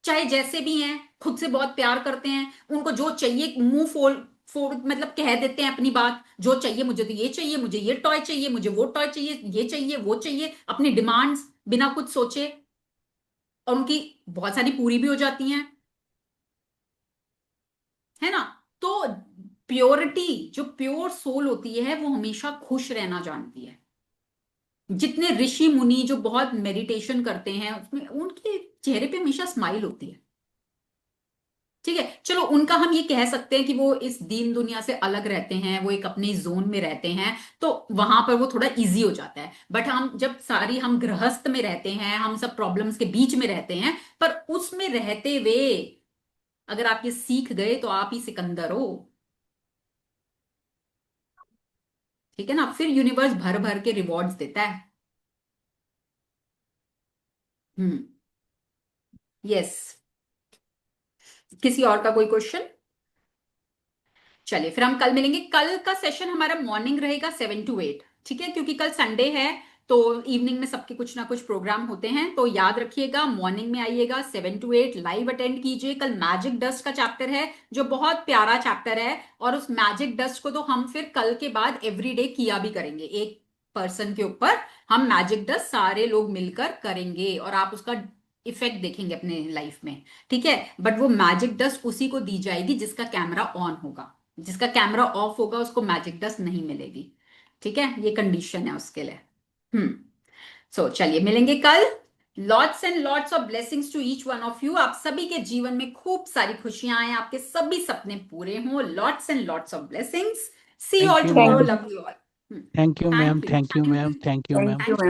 Speaker 1: चाहे जैसे भी हैं, खुद से बहुत प्यार करते हैं। उनको जो चाहिए मुंह फोड़ फोड़ मतलब कह देते हैं अपनी बात। जो चाहिए, मुझे तो ये चाहिए, मुझे ये टॉय चाहिए, मुझे वो टॉय चाहिए, ये चाहिए वो चाहिए, अपनी डिमांड्स बिना कुछ सोचे। और उनकी बहुत सारी पूरी भी हो जाती हैं, है ना। तो प्योरिटी, जो प्योर सोल होती है वो हमेशा खुश रहना जानती है। जितने ऋषि मुनि जो बहुत मेडिटेशन करते हैं उसमें उनके चेहरे पे हमेशा स्माइल होती है। ठीक है, चलो उनका हम ये कह सकते हैं कि वो इस दीन दुनिया से अलग रहते हैं, वो एक अपने जोन में रहते हैं, तो वहां पर वो थोड़ा इजी हो जाता है। बट हम जब सारी हम गृहस्थ में रहते हैं, हम सब प्रॉब्लम्स के बीच में रहते हैं, पर उसमें रहते हुए अगर आप ये सीख गए तो आप ही सिकंदर हो। ठीक है ना, फिर यूनिवर्स भर भर के रिवॉर्ड्स देता है। हम्म। यस। किसी और का कोई क्वेश्चन? चलिए फिर हम कल मिलेंगे। कल का सेशन हमारा मॉर्निंग रहेगा 7 to 8। ठीक है, क्योंकि कल संडे है तो इवनिंग में सबके कुछ ना कुछ प्रोग्राम होते हैं। तो याद रखिएगा, मॉर्निंग में आइएगा, 7 to 8 लाइव अटेंड कीजिए। कल मैजिक डस्ट का चैप्टर है जो बहुत प्यारा चैप्टर है, और उस मैजिक डस्ट को तो हम फिर कल के बाद एवरीडे किया भी करेंगे। एक पर्सन के ऊपर हम मैजिक डस्ट सारे लोग मिलकर करेंगे और आप उसका इफेक्ट देखेंगे अपने लाइफ में। ठीक है, बट वो मैजिक डस्ट उसी को दी जाएगी जिसका कैमरा ऑन होगा। जिसका कैमरा ऑफ होगा उसको मैजिक डस्ट नहीं मिलेगी। ठीक है, ये कंडीशन है उसके लिए। हम्म। सो चलिए मिलेंगे कल। Lots and lots of blessings to each one of you. आप सभी के जीवन में खूब सारी खुशियां आए, आपके सभी सपने पूरे हों। Lots and lots of blessings. See
Speaker 4: thank
Speaker 1: all
Speaker 4: you
Speaker 1: tomorrow.
Speaker 4: Ma'am.
Speaker 1: Love you all.
Speaker 4: Thank you ma'am,
Speaker 1: thank you.
Speaker 4: Thank you ma'am, thank you ma'am.
Speaker 3: Thank you.